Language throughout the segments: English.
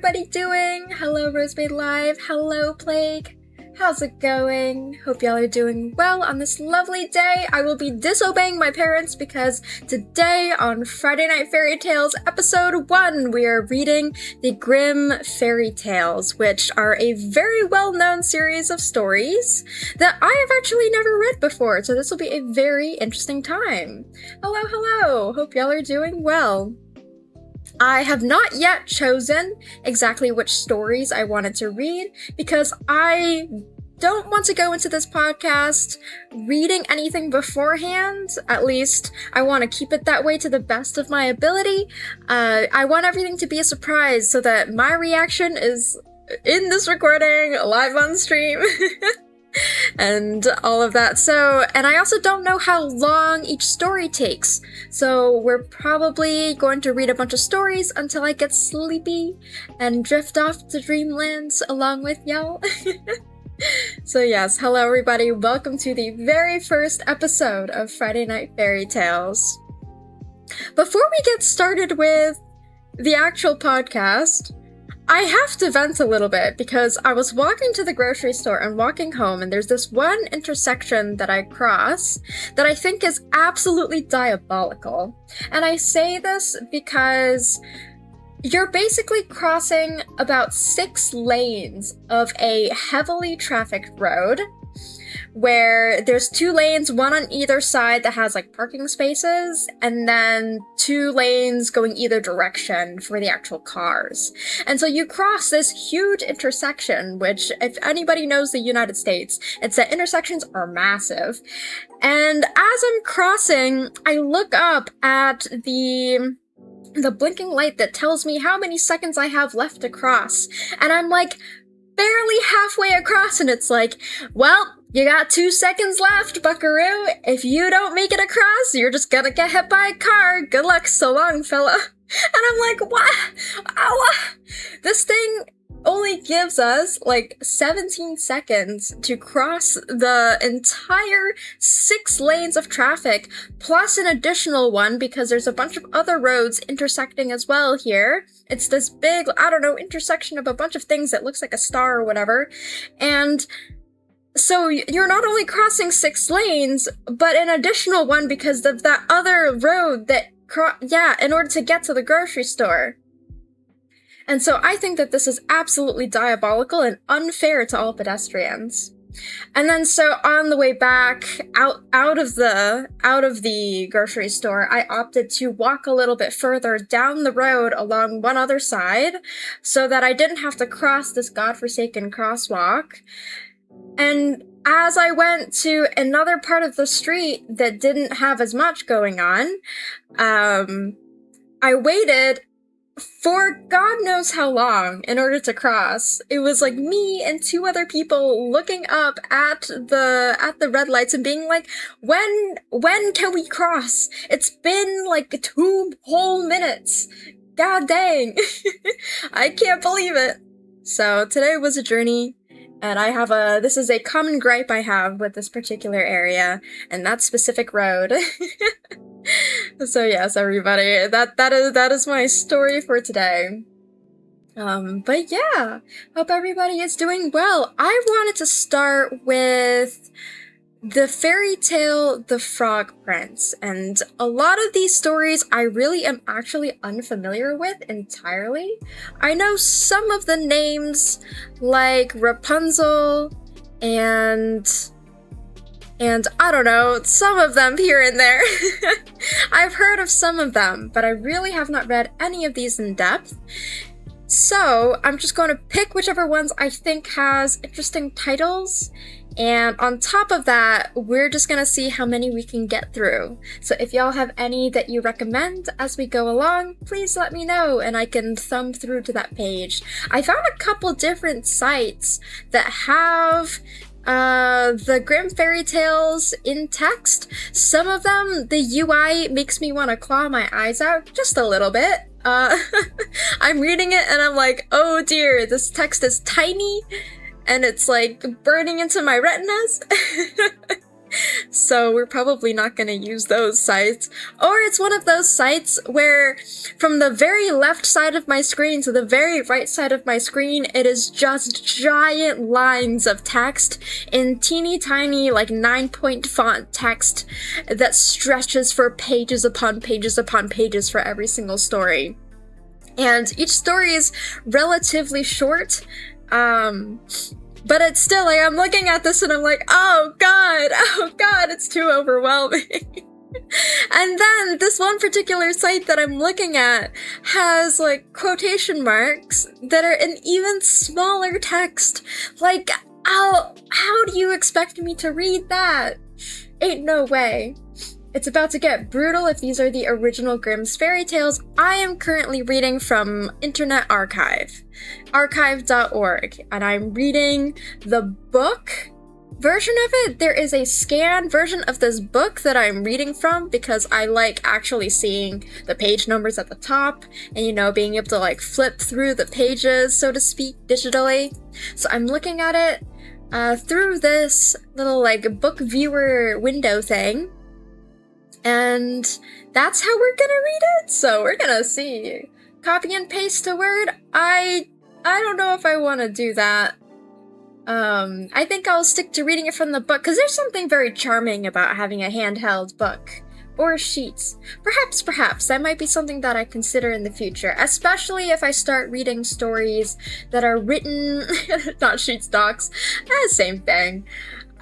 everybody doing? Hello, Rosebud Live. Hello, Plague. How's it going? Hope y'all are doing well on this lovely day. I will be disobeying my parents because today on Friday Night Fairy Tales episode 1, we are reading the Grimm Fairy Tales, which are a very well-known series of stories that I have actually never read before, so this will be a very interesting time. Hello. Hope y'all are doing well. I have not yet chosen exactly which stories I wanted to read because I don't want to go into this podcast reading anything beforehand. At least I want to keep it that way to the best of my ability. I want everything to be a surprise so that my reaction is in this recording, live on stream. And all of that. And I also don't know how long each story takes. So we're probably going to read a bunch of stories until I get sleepy and drift off to dreamlands along with y'all. So yes, hello everybody. Welcome to the very first episode of Friday Night Fairy Tales. Before we get started with the actual podcast, I have to vent a little bit because I was walking to the grocery store and walking home, and there's this one intersection that I cross that I think is absolutely diabolical. And I say this because you're basically crossing about 6 lanes of a heavily trafficked road where there's 2 lanes, one on either side that has like parking spaces, and then 2 lanes going either direction for the actual cars. And so you cross this huge intersection, which if anybody knows the United States, it's that intersections are massive. And as I'm crossing, I look up at the blinking light that tells me how many seconds I have left to cross. And I'm like barely halfway across, and it's like, well, you got 2 seconds left, buckaroo. If you don't make it across, you're just gonna get hit by a car. Good luck, so long, fella. And I'm like, what? This thing only gives us like 17 seconds to cross the entire 6 lanes of traffic, plus an additional one because there's a bunch of other roads intersecting as well here. It's this big, intersection of a bunch of things that looks like a star or whatever. And so you're not only crossing 6 lanes, but an additional one because of that other road that, in order to get to the grocery store. And so I think that this is absolutely diabolical and unfair to all pedestrians. And then so on the way back out of the grocery store, I opted to walk a little bit further down the road along one other side so that I didn't have to cross this godforsaken crosswalk. And as I went to another part of the street that didn't have as much going on, I waited for God knows how long in order to cross. It was like me and 2 other people looking up at the red lights and being like, when can we cross? It's been like 2 whole minutes. God dang. I can't believe it. So today was a journey. And this is a common gripe I have with this particular area, and that specific road. So yes, everybody, that is my story for today. But yeah, hope everybody is doing well. I wanted to start with the fairy tale The Frog Prince, and a lot of these stories I really am actually unfamiliar with entirely. I know some of the names, like Rapunzel, and I don't know, some of them here and there. I've heard of some of them, but I really have not read any of these in depth. So I'm just going to pick whichever ones I think has interesting titles, and on top of that, we're just gonna see how many we can get through. So if y'all have any that you recommend as we go along, please let me know and I can thumb through to that page. I found a couple different sites that have the Grimm Fairy Tales in text. Some of them, the UI makes me want to claw my eyes out just a little bit. I'm reading it and I'm like, oh dear, this text is tiny and it's like burning into my retinas. so we're probably not going to use those sites. Or it's one of those sites where from the very left side of my screen to the very right side of my screen, it is just giant lines of text in teeny tiny, like 9-point font text that stretches for pages upon pages upon pages for every single story. And each story is relatively short, but it's still, like, I'm looking at this and I'm like, oh god, it's too overwhelming. And then this one particular site that I'm looking at has, like, quotation marks that are in even smaller text. Like, how do you expect me to read that? Ain't no way. It's about to get brutal if these are the original Grimm's Fairy Tales. I am currently reading from Internet Archive, archive.org, and I'm reading the book version of it. There is a scanned version of this book that I'm reading from because I like actually seeing the page numbers at the top and, you know, being able to, like, flip through the pages, so to speak, digitally. So I'm looking at it through this little, like, book viewer window thing. And that's how we're gonna read it. So we're gonna see. Copy and paste to Word. I don't know if I want to do that. I think I'll stick to reading it from the book, because there's something very charming about having a handheld book. Or sheets. Perhaps, that might be something that I consider in the future, especially if I start reading stories that are written, not sheets, docs, same thing.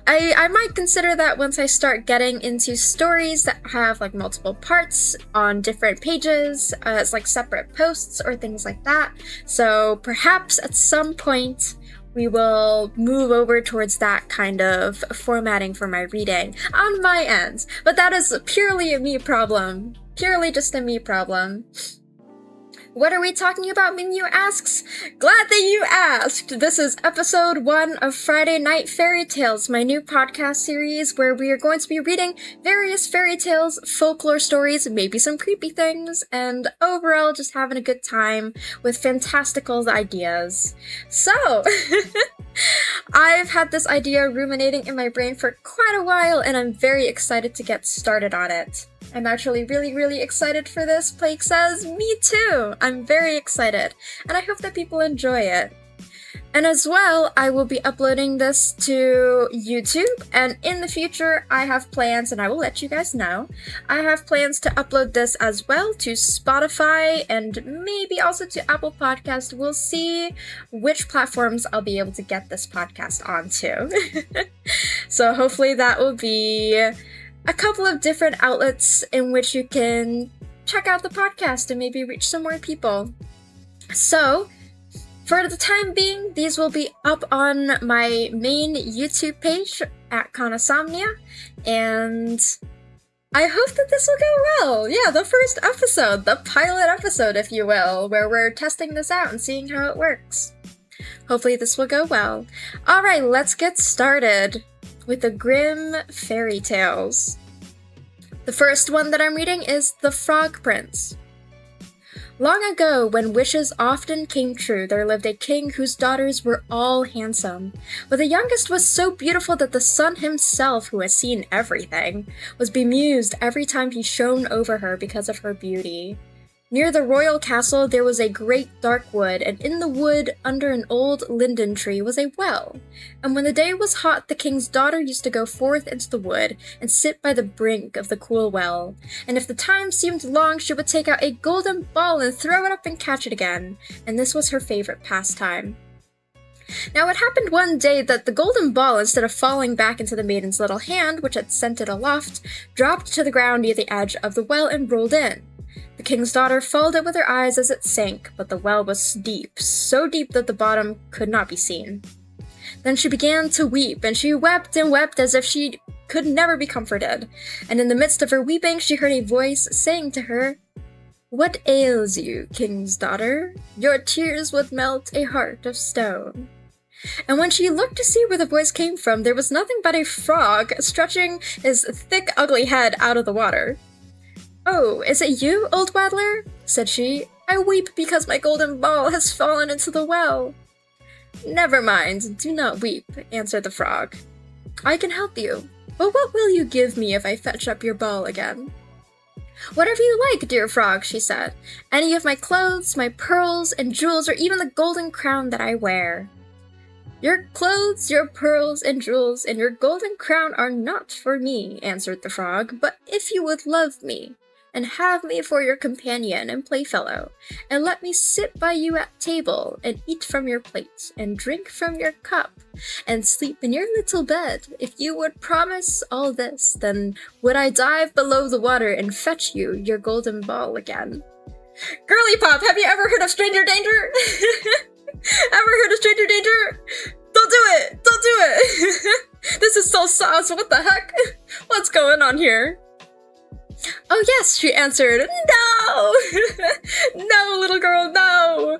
I might consider that once I start getting into stories that have, like, multiple parts on different pages, as, like, separate posts or things like that. So perhaps at some point we will move over towards that kind of formatting for my reading on my end. But that is purely a me problem. Purely just a me problem. What are we talking about, Minu asks? Glad that you asked! This is episode 1 of Friday Night Fairy Tales, my new podcast series where we are going to be reading various fairy tales, folklore stories, maybe some creepy things, and overall just having a good time with fantastical ideas. So, I've had this idea ruminating in my brain for quite a while, and I'm very excited to get started on it. I'm actually really excited for this, Blake says. Me too! I'm very excited, and I hope that people enjoy it. And as well, I will be uploading this to YouTube, and in the future, I have plans, and I will let you guys know, I have plans to upload this as well to Spotify, and maybe also to Apple Podcast. We'll see which platforms I'll be able to get this podcast onto. So hopefully that will be a couple of different outlets in which you can check out the podcast and maybe reach some more people. So, for the time being, these will be up on my main YouTube page at Conasomnia, and I hope that this will go well. Yeah, the first episode, the pilot episode, if you will, where we're testing this out and seeing how it works. Hopefully this will go well. Alright, let's get started with the Grimm Fairy Tales. The first one that I'm reading is The Frog Prince. Long ago, when wishes often came true, there lived a king whose daughters were all handsome. But the youngest was so beautiful that the sun himself, who has seen everything, was bemused every time he shone over her because of her beauty. Near the royal castle there was a great dark wood, and in the wood, under an old linden tree, was a well. And when the day was hot, the king's daughter used to go forth into the wood and sit by the brink of the cool well. And if the time seemed long, she would take out a golden ball and throw it up and catch it again. And this was her favorite pastime. Now it happened one day that the golden ball, instead of falling back into the maiden's little hand, which had sent it aloft, dropped to the ground near the edge of the well and rolled in. The king's daughter followed it with her eyes as it sank, but the well was deep, so deep that the bottom could not be seen. Then she began to weep, and she wept and wept as if she could never be comforted. And in the midst of her weeping, she heard a voice saying to her, "What ails you, king's daughter? Your tears would melt a heart of stone." And when she looked to see where the voice came from, there was nothing but a frog stretching his thick, ugly head out of the water. "Oh, is it you, old waddler?" said she. "I weep because my golden ball has fallen into the well." "Never mind, do not weep," answered the frog. "I can help you. But what will you give me if I fetch up your ball again? Whatever you like, dear frog, she said. Any of my clothes, my pearls and jewels, or even the golden crown that I wear. Your clothes, your pearls and jewels, and your golden crown are not for me, answered the frog, but if you would love me, and have me for your companion and playfellow, and let me sit by you at table, and eat from your plate, and drink from your cup, and sleep in your little bed, if you would promise all this, then would I dive below the water and fetch you your golden ball again. Girly Pop, have you ever heard of stranger danger? Ever heard of stranger danger? Don't do it! Don't do it! This is so sauce, what the heck? What's going on here? Oh yes, she answered. No! No, little girl, no!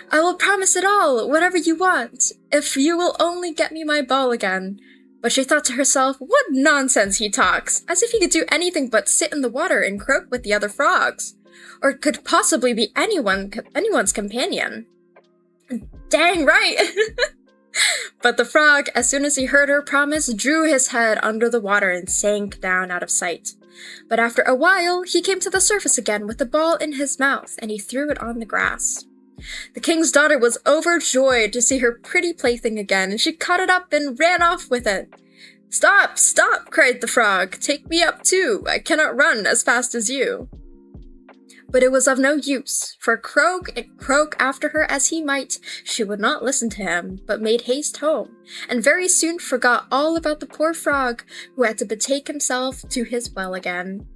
I will promise it all, whatever you want, if you will only get me my ball again. But she thought to herself, what nonsense he talks, as if he could do anything but sit in the water and croak with the other frogs, or could possibly be anyone's companion. Dang right! But the frog, as soon as he heard her promise, drew his head under the water and sank down out of sight. But after a while, he came to the surface again with the ball in his mouth, and he threw it on the grass. The king's daughter was overjoyed to see her pretty plaything again, and she caught it up and ran off with it. Stop, stop, cried the frog. Take me up too. I cannot run as fast as you. But it was of no use, for croak and croak after her as he might, she would not listen to him, but made haste home, and very soon forgot all about the poor frog, who had to betake himself to his well again.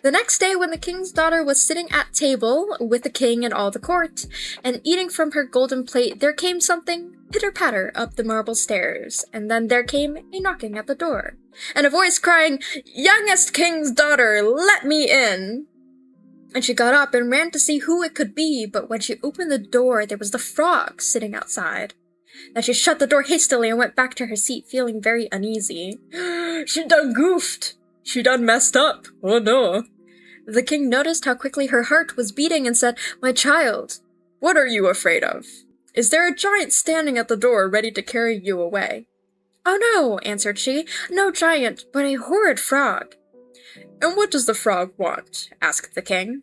The next day, when the king's daughter was sitting at table with the king and all the court, and eating from her golden plate, there came something pitter-patter up the marble stairs, and then there came a knocking at the door, and a voice crying, "Youngest king's daughter, let me in!" And she got up and ran to see who it could be, but when she opened the door, there was the frog sitting outside. Then she shut the door hastily and went back to her seat, feeling very uneasy. She done goofed! She done messed up! Oh no! The king noticed how quickly her heart was beating and said, "My child, what are you afraid of? Is there a giant standing at the door ready to carry you away?" "Oh no," answered she, "no giant, but a horrid frog." "And what does the frog want?" asked the king.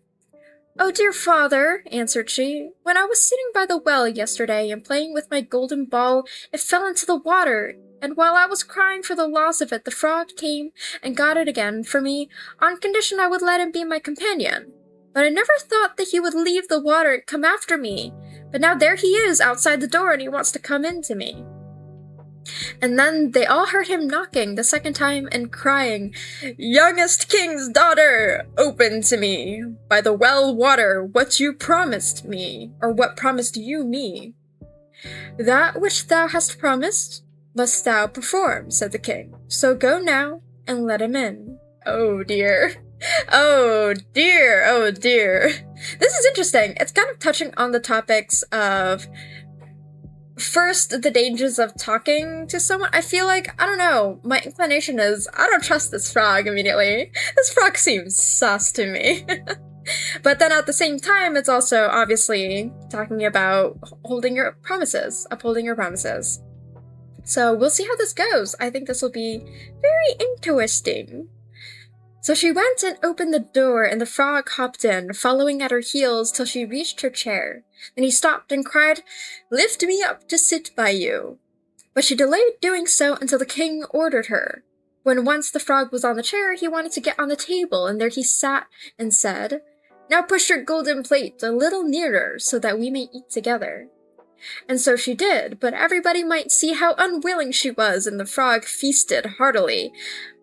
"Oh, dear father," answered she, "when I was sitting by the well yesterday and playing with my golden ball, it fell into the water, and while I was crying for the loss of it, the frog came and got it again for me, on condition I would let him be my companion. But I never thought that he would leave the water and come after me, but now there he is outside the door and he wants to come in to me." And then they all heard him knocking the second time and crying, "Youngest king's daughter, open to me, by the well water, what you promised me, or what promised you me." "That which thou hast promised, must thou perform," said the king. "So go now, and let him in." Oh dear. Oh dear, oh dear. This is interesting. It's kind of touching on the topics of first, the dangers of talking to someone. I feel like, I don't know, my inclination is, I don't trust this frog immediately. This frog seems sus to me. But then at the same time, it's also obviously talking about upholding your promises. So we'll see how this goes. I think this will be very interesting. So she went and opened the door, and the frog hopped in, following at her heels till she reached her chair. Then he stopped and cried, "Lift me up to sit by you." But she delayed doing so until the king ordered her. When once the frog was on the chair, he wanted to get on the table, and there he sat and said, "Now push your golden plate a little nearer so that we may eat together." And so she did, but everybody might see how unwilling she was, and the frog feasted heartily,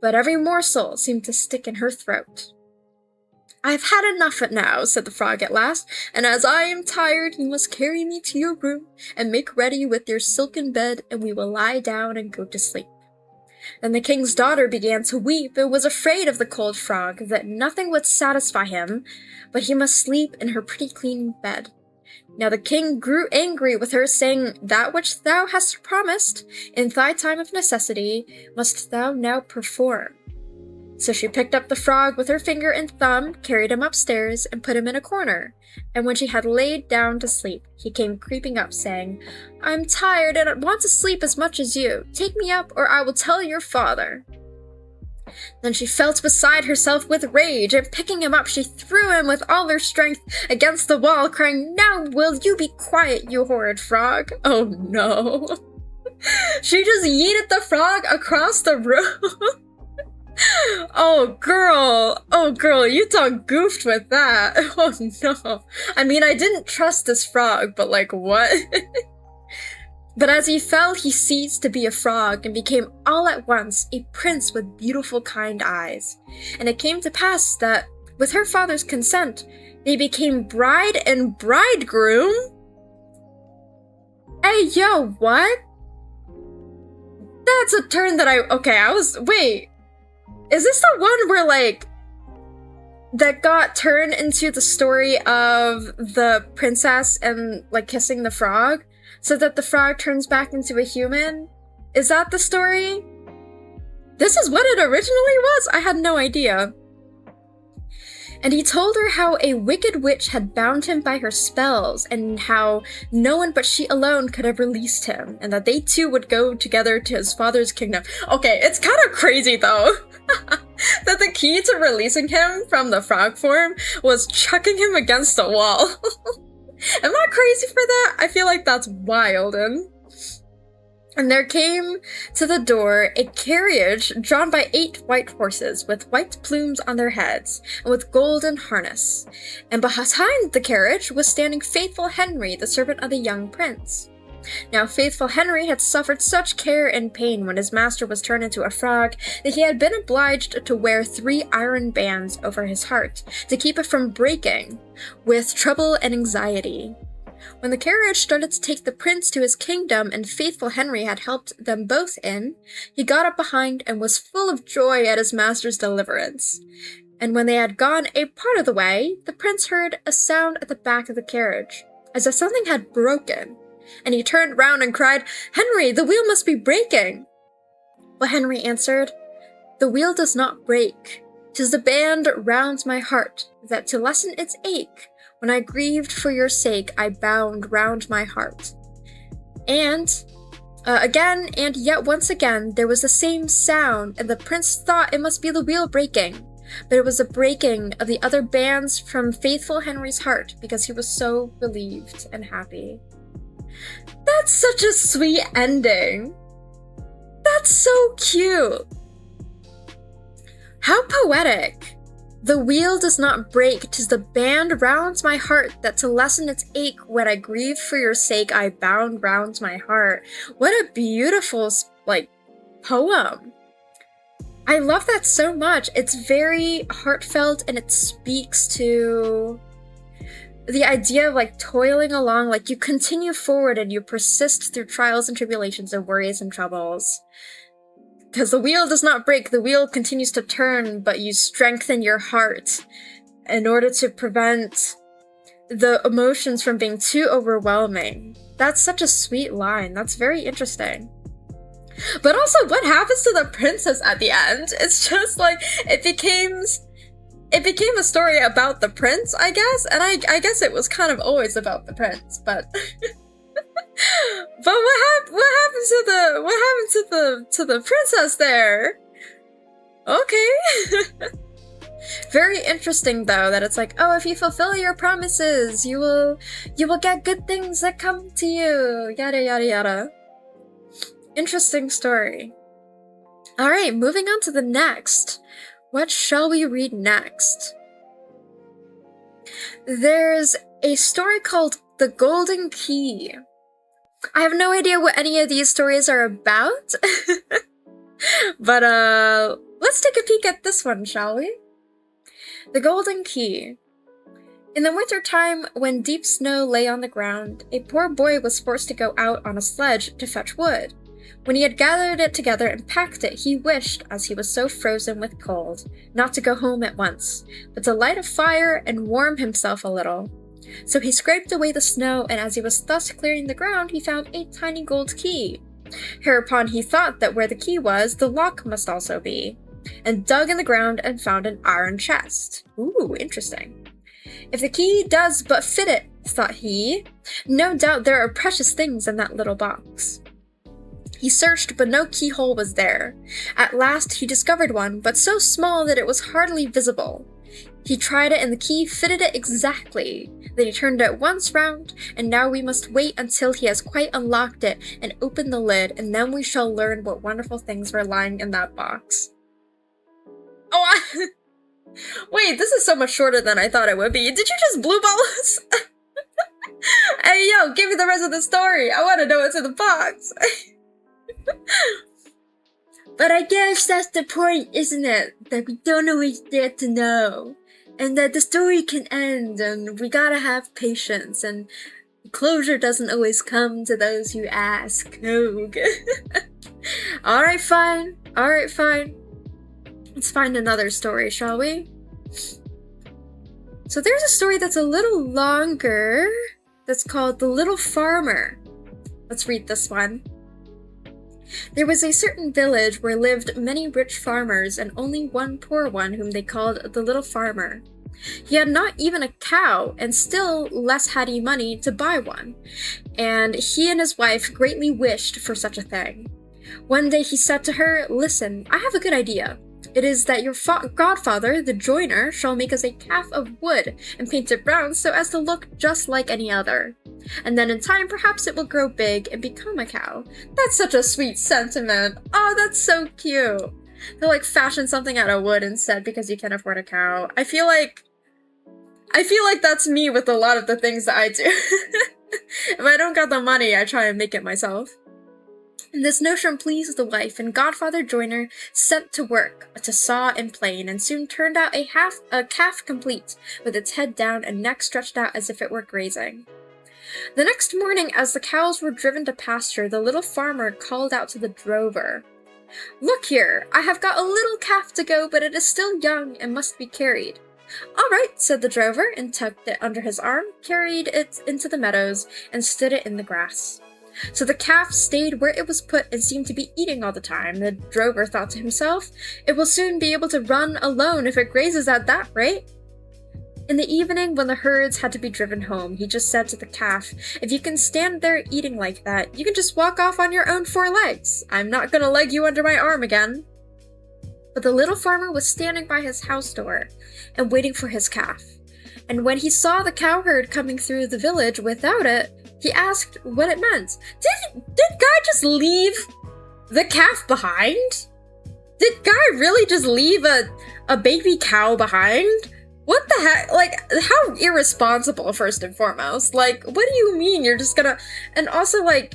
but every morsel seemed to stick in her throat. "I've had enough now," said the frog at last, "and as I am tired, you must carry me to your room, and make ready with your silken bed, and we will lie down and go to sleep." Then the king's daughter began to weep, and was afraid of the cold frog, that nothing would satisfy him, but he must sleep in her pretty clean bed. Now the king grew angry with her, saying, "That which thou hast promised, in thy time of necessity, must thou now perform." So she picked up the frog with her finger and thumb, carried him upstairs, and put him in a corner. And when she had laid down to sleep, he came creeping up, saying, "I'm tired, and I want to sleep as much as you. Take me up, or I will tell your father." Then she felt beside herself with rage, and picking him up, she threw him with all her strength against the wall, crying, "Now will you be quiet, you horrid frog?" Oh no. She just yeeted the frog across the room. Oh girl, you done goofed with that. Oh no. I mean, I didn't trust this frog, but like, what? But as he fell, he ceased to be a frog and became all at once a prince with beautiful, kind eyes. And it came to pass that, with her father's consent, they became bride and bridegroom. Hey, yo, what? That's a turn that wait. Is this the one where, like, that got turned into the story of the princess and, like, kissing the frog? So that the frog turns back into a human? Is that the story? This is what it originally was? I had no idea. And he told her how a wicked witch had bound him by her spells, and how no one but she alone could have released him, and that they two would go together to his father's kingdom. Okay, it's kind of crazy though, that the key to releasing him from the frog form was chucking him against the wall. Am I crazy for that? I feel like that's wild. And there came to the door a carriage drawn by 8 white horses with white plumes on their heads and with golden harness. And behind the carriage was standing faithful Henry, the servant of the young prince. Now faithful Henry had suffered such care and pain when his master was turned into a frog that he had been obliged to wear 3 iron bands over his heart to keep it from breaking with trouble and anxiety. When the carriage started to take the prince to his kingdom and faithful Henry had helped them both in, he got up behind and was full of joy at his master's deliverance. And when they had gone a part of the way, the prince heard a sound at the back of the carriage, as if something had broken. And he turned round and cried, "Henry, the wheel must be breaking!" But Henry answered, "The wheel does not break. 'Tis the band round my heart, that to lessen its ache, when I grieved for your sake, I bound round my heart." And again, and yet once again, there was the same sound, and the prince thought it must be the wheel breaking. But it was the breaking of the other bands from faithful Henry's heart, because he was so relieved and happy. That's such a sweet ending. That's so cute. How poetic. The wheel does not break, 'tis the band round my heart, that to lessen its ache, when I grieved for your sake, I bound round my heart. What a beautiful, like, poem. I love that so much. It's very heartfelt, and it speaks to the idea of, like, toiling along, like, you continue forward and you persist through trials and tribulations and worries and troubles. Because the wheel does not break, the wheel continues to turn, but you strengthen your heart in order to prevent the emotions from being too overwhelming. That's such a sweet line. That's very interesting. But also, what happens to the princess at the end? It's just like, it became a story about the prince, I guess, and I guess it was kind of always about the prince, but but what happened to the princess there? Okay. Very interesting though, that it's like, oh, if you fulfill your promises, you will get good things that come to you, yada yada yada. Interesting story. Alright, moving on to the next. What shall we read next? There's a story called The Golden Key. I have no idea what any of these stories are about, but let's take a peek at this one, shall we? The Golden Key. In the winter time, when deep snow lay on the ground, a poor boy was forced to go out on a sledge to fetch wood. When he had gathered it together and packed it, he wished, as he was so frozen with cold, not to go home at once, but to light a fire and warm himself a little. So he scraped away the snow, and as he was thus clearing the ground, he found a tiny gold key. Hereupon he thought that where the key was, the lock must also be, and dug in the ground and found an iron chest. Ooh, interesting. If the key does but fit it, thought he, no doubt there are precious things in that little box. He searched, but no keyhole was there. At last he discovered one, but so small that it was hardly visible. He tried it and the key fitted it exactly. Then he turned it once round, and now we must wait until he has quite unlocked it and opened the lid, and then we shall learn what wonderful things were lying in that box. Oh, wait, this is so much shorter than I thought it would be. Did you just blue ball us? Hey, yo, give me the rest of the story. I want to know what's in the box. But I guess that's the point, isn't it? That we don't always get to know. And that the story can end, and we gotta have patience, and closure doesn't always come to those who ask. No. Alright, fine. Alright, fine. Let's find another story, shall we? So there's a story that's a little longer, that's called The Little Farmer. Let's read this one. There was a certain village where lived many rich farmers and only one poor one whom they called the Little Farmer. He had not even a cow, and still less had he money to buy one, and he and his wife greatly wished for such a thing. One day he said to her, "Listen, I have a good idea. It is that your godfather, the joiner, shall make us a calf of wood and paint it brown so as to look just like any other. And then in time, perhaps it will grow big and become a cow." That's such a sweet sentiment. Oh, that's so cute. They'll like fashion something out of wood instead because you can't afford a cow. I feel like that's me with a lot of the things that I do. If I don't got the money, I try and make it myself. And this notion pleased the wife, and Godfather Joiner set to work to saw and plane, and soon turned out a calf complete, with its head down and neck stretched out as if it were grazing. The next morning, as the cows were driven to pasture, the little farmer called out to the drover, "Look here, I have got a little calf to go, but it is still young and must be carried." "All right," said the drover, and tucked it under his arm, carried it into the meadows, and stood it in the grass. So the calf stayed where it was put and seemed to be eating all the time. The drover thought to himself, "It will soon be able to run alone if it grazes at that rate." In the evening, when the herds had to be driven home, he just said to the calf, "If you can stand there eating like that, you can just walk off on your own 4 legs. I'm not gonna leg you under my arm again." But the little farmer was standing by his house door and waiting for his calf. And when he saw the cowherd coming through the village without it, he asked what it meant. Did Guy just leave the calf behind? Did Guy really just leave a baby cow behind? What the heck? Like, how irresponsible, first and foremost. Like, what do you mean you're just gonna... And also, like...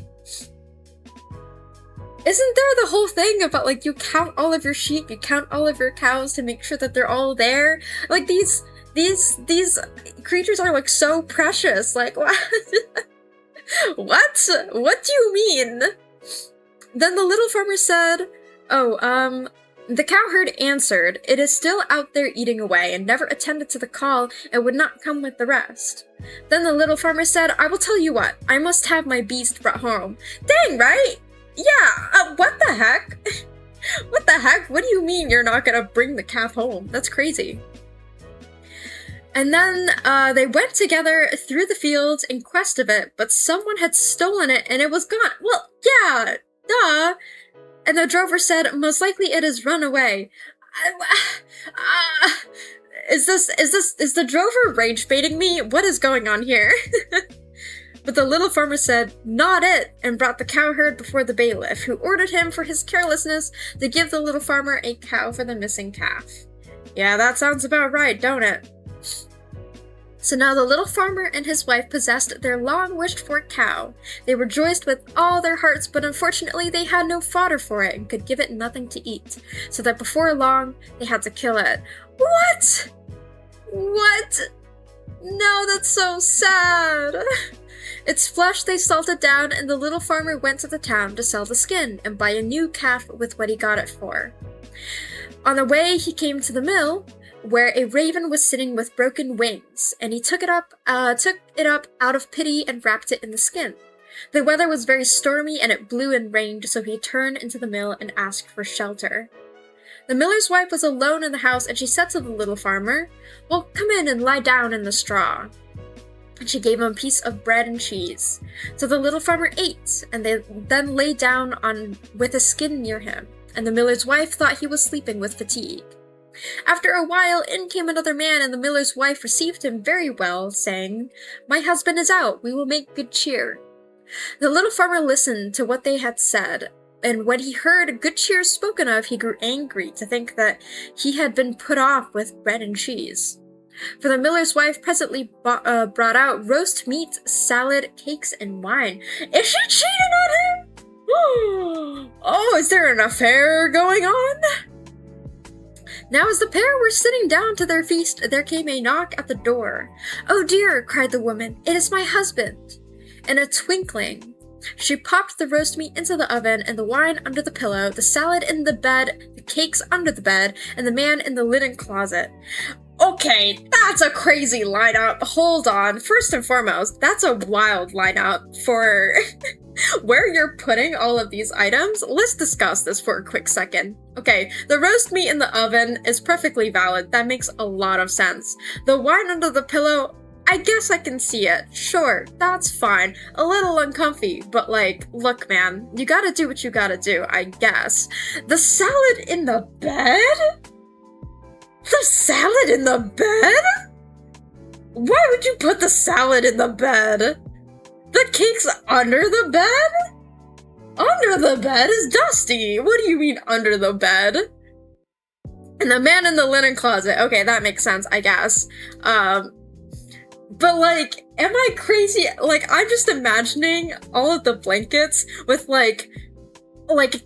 Isn't there the whole thing about, like, you count all of your sheep, you count all of your cows to make sure that they're all there? Like, these creatures are, like, so precious. Like, what? What do you mean? Then the little farmer said, the cowherd answered, "It is still out there eating away, and never attended to the call, and would not come with the rest." Then the little farmer said, "I will tell you what, I must have my beast brought home." Dang, right? Yeah, what the heck? What the heck? What do you mean you're not gonna bring the calf home? That's crazy. And then they went together through the fields in quest of it, but someone had stolen it and it was gone. Well, yeah, duh. And the drover said, "Most likely it has run away." Is the drover rage baiting me? What is going on here? But the little farmer said, "Not it," and brought the cowherd before the bailiff, who ordered him for his carelessness to give the little farmer a cow for the missing calf. Yeah, that sounds about right, don't it? So now the little farmer and his wife possessed their long-wished-for cow. They rejoiced with all their hearts, but unfortunately they had no fodder for it and could give it nothing to eat, so that before long they had to kill it. What? What? No, that's so sad. Its flesh they salted down, and the little farmer went to the town to sell the skin and buy a new calf with what he got it for. On the way he came to the mill, where a raven was sitting with broken wings, and he took it up out of pity and wrapped it in the skin. The weather was very stormy, and it blew and rained, so he turned into the mill and asked for shelter. The miller's wife was alone in the house, and she said to the little farmer, "Well, come in and lie down in the straw." and she gave him a piece of bread and cheese. So the little farmer ate, and they then lay down with a skin near him, and the miller's wife thought he was sleeping with fatigue. After a while, in came another man, and the miller's wife received him very well, saying, "My husband is out, we will make good cheer." The little farmer listened to what they had said, and when he heard good cheer spoken of, he grew angry to think that he had been put off with bread and cheese. For the miller's wife presently brought out roast meat, salad, cakes, and wine. Is she cheating on him? Oh, is there an affair going on? Now as the pair were sitting down to their feast, there came a knock at the door. "Oh dear," cried the woman, "it is my husband." In a twinkling, she popped the roast meat into the oven, and the wine under the pillow, the salad in the bed, the cakes under the bed, and the man in the linen closet. Okay, that's a crazy lineup. Hold on. First and foremost, that's a wild lineup for where you're putting all of these items. Let's discuss this for a quick second. Okay, the roast meat in the oven is perfectly valid. That makes a lot of sense. The wine under the pillow, I guess I can see it. Sure, that's fine. A little uncomfy, but like, look man, you gotta do what you gotta do, I guess. The salad in the bed? The salad in the bed? Why would you put the salad in the bed? The cake's under the bed? Under the bed is dusty. What do you mean under the bed? And the man in the linen closet. Okay, that makes sense, I guess. But like, am I crazy? Like, I'm just imagining all of the blankets with like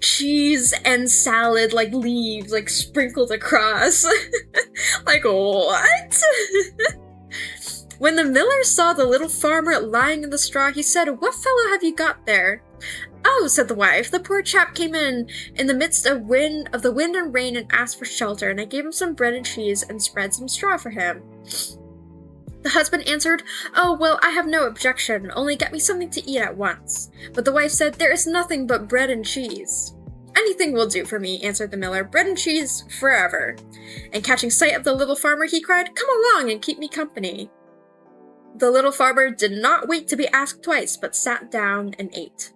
cheese and salad, like leaves, like sprinkled across. Like, what? When the miller saw the little farmer lying in the straw, he said, "What fellow have you got there?" "Oh," said the wife, "the poor chap came in the midst of the wind and rain and asked for shelter, and I gave him some bread and cheese and spread some straw for him." The husband answered, "Oh, well, I have no objection, only get me something to eat at once." But the wife said, "There is nothing but bread and cheese." "Anything will do for me," answered the miller, "bread and cheese forever." And catching sight of the little farmer, he cried, "Come along and keep me company." The little farmer did not wait to be asked twice, but sat down and ate.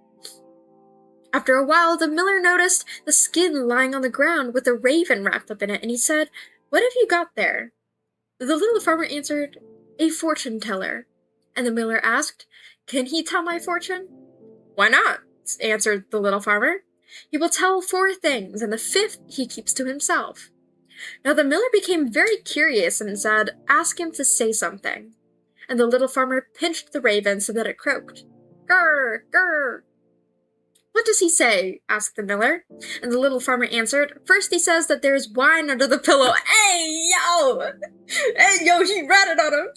After a while, the miller noticed the skin lying on the ground with a raven wrapped up in it, and he said, "What have you got there?" The little farmer answered, "A fortune teller." And the miller asked, "Can he tell my fortune?" "Why not?" answered the little farmer. "He will tell 4 things, and the 5th he keeps to himself." Now the miller became very curious and said, "Ask him to say something." And the little farmer pinched the raven so that it croaked. "Grr, grr." "What does he say?" asked the miller. And the little farmer answered, "First he says that there is wine under the pillow." Hey, yo! Hey, yo, he ratted on him.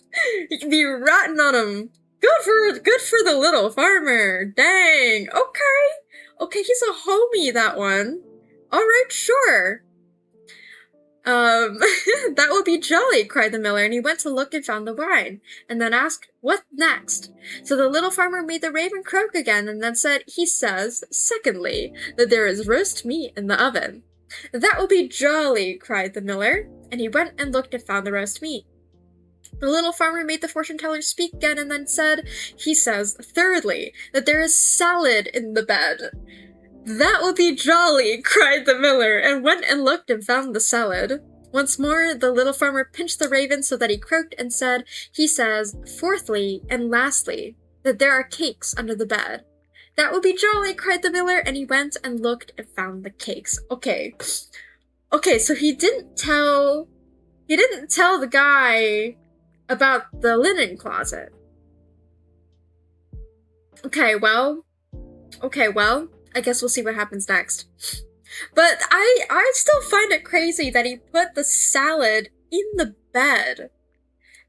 He can be ratting on him. Good for the little farmer. Dang. Okay, he's a homie, that one. Alright, sure. That would be jolly, cried the miller, and he went to look and found the wine, and then asked, "What next?" So the little farmer made the raven croak again, and then said, "He says, secondly, that there is roast meat in the oven." "That will be jolly," cried the miller, and he went and looked and found the roast meat. The little farmer made the fortune teller speak again, and then said, "He says, thirdly, that there is salad in the bed." "That will be jolly," cried the miller, and went and looked and found the salad. Once more, the little farmer pinched the raven so that he croaked and said, "He says, fourthly and lastly, that there are cakes under the bed." "That will be jolly," cried the miller, and he went and looked and found the cakes. Okay, so he didn't tell the guy about the linen closet. Okay, well, I guess we'll see what happens next. But I still find it crazy that he put the salad in the bed.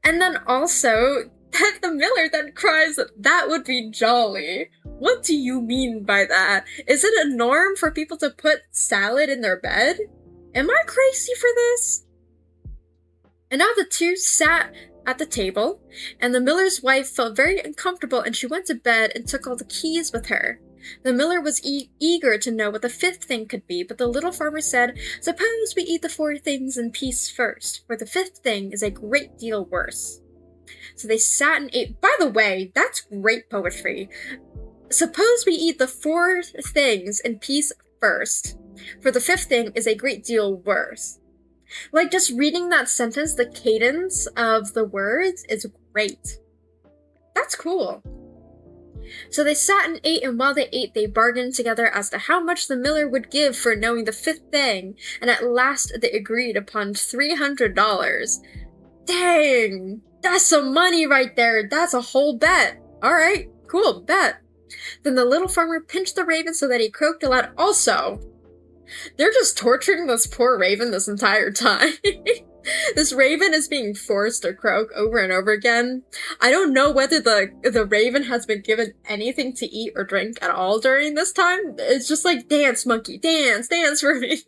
And then also that the miller then cries, "That would be jolly." What do you mean by that? Is it a norm for people to put salad in their bed? Am I crazy for this? And now the two sat at the table, and the miller's wife felt very uncomfortable, and she went to bed and took all the keys with her. The miller was eager to know what the 5th thing could be, but the little farmer said, "Suppose we eat the 4 things in peace first, for the 5th thing is a great deal worse." So they sat and ate. By the way, that's great poetry. Suppose we eat the 4 things in peace first, for the 5th thing is a great deal worse. Like, just reading that sentence, the cadence of the words is great. That's cool. So they sat and ate, and while they ate, they bargained together as to how much the miller would give for knowing the 5th thing, and at last they agreed upon $300. Dang! That's some money right there! That's a whole bet! Alright, cool, bet. Then the little farmer pinched the raven so that he croaked aloud. Also, they're just torturing this poor raven this entire time. This raven is being forced to croak over and over again. I don't know whether the raven has been given anything to eat or drink at all during this time. It's just like, dance, monkey, dance, dance for me.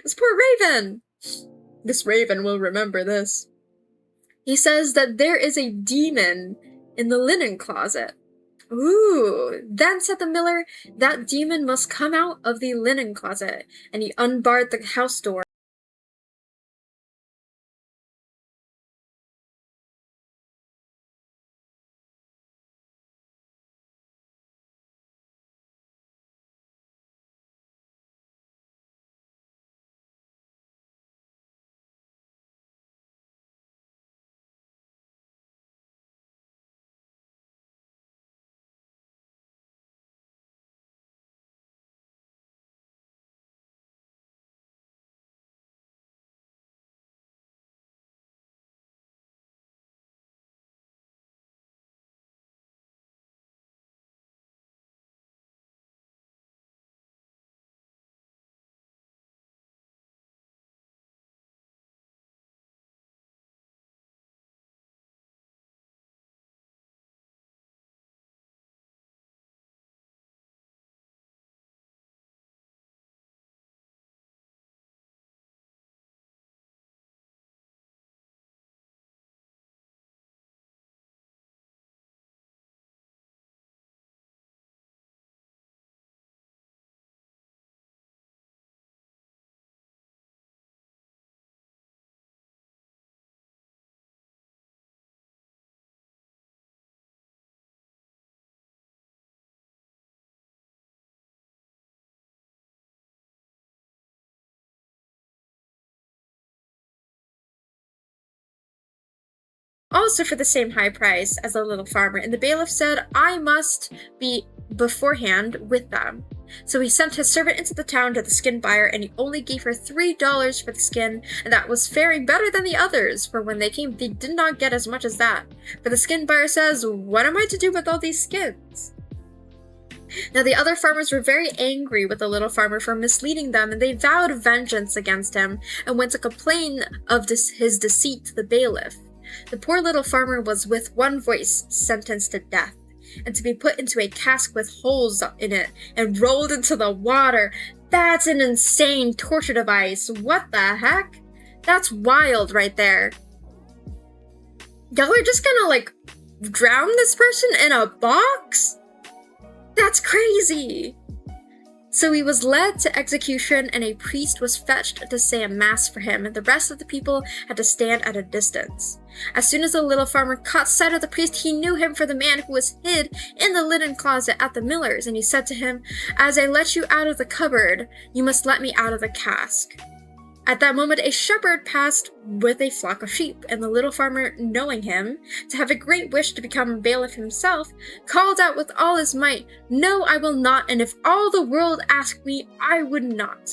This poor raven. This raven will remember this. He says that there is a demon in the linen closet. Ooh, then said the miller, that demon must come out of the linen closet, and he unbarred the house door. Also for the same high price as the little farmer, and the bailiff said, I must be beforehand with them. So he sent his servant into the town to the skin buyer, and he only gave her $3 for the skin, and that was faring better than the others, for when they came, they did not get as much as that. For the skin buyer says, what am I to do with all these skins? Now the other farmers were very angry with the little farmer for misleading them, and they vowed vengeance against him, and went to complain of his deceit to the bailiff. The poor little farmer was with one voice sentenced to death, and to be put into a cask with holes in it and rolled into the water. That's an insane torture device. What the heck? That's wild right there. Y'all are just gonna, like, drown this person in a box? That's crazy! So he was led to execution, and a priest was fetched to say a mass for him, and the rest of the people had to stand at a distance. As soon as the little farmer caught sight of the priest, he knew him for the man who was hid in the linen closet at the miller's, and he said to him, As I let you out of the cupboard, you must let me out of the cask. At that moment a shepherd passed with a flock of sheep, and the little farmer, knowing him to have a great wish to become a bailiff himself, called out with all his might, No, I will not, and if all the world asked me, I would not.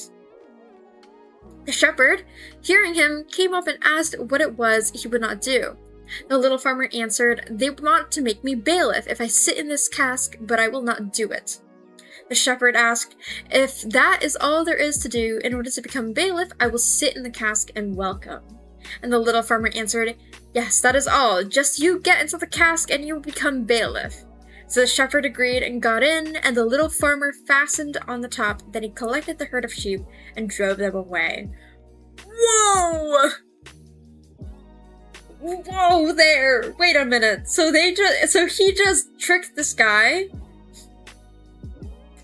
The shepherd, hearing him, came up and asked what it was he would not do. The little farmer answered, They want to make me bailiff if I sit in this cask, but I will not do it. The shepherd asked, If that is all there is to do in order to become bailiff, I will sit in the cask and welcome. And the little farmer answered, Yes, that is all. Just you get into the cask and you will become bailiff. So the shepherd agreed and got in, and the little farmer fastened on the top. Then he collected the herd of sheep and drove them away. Whoa! Whoa there! Wait a minute. So he just tricked this guy?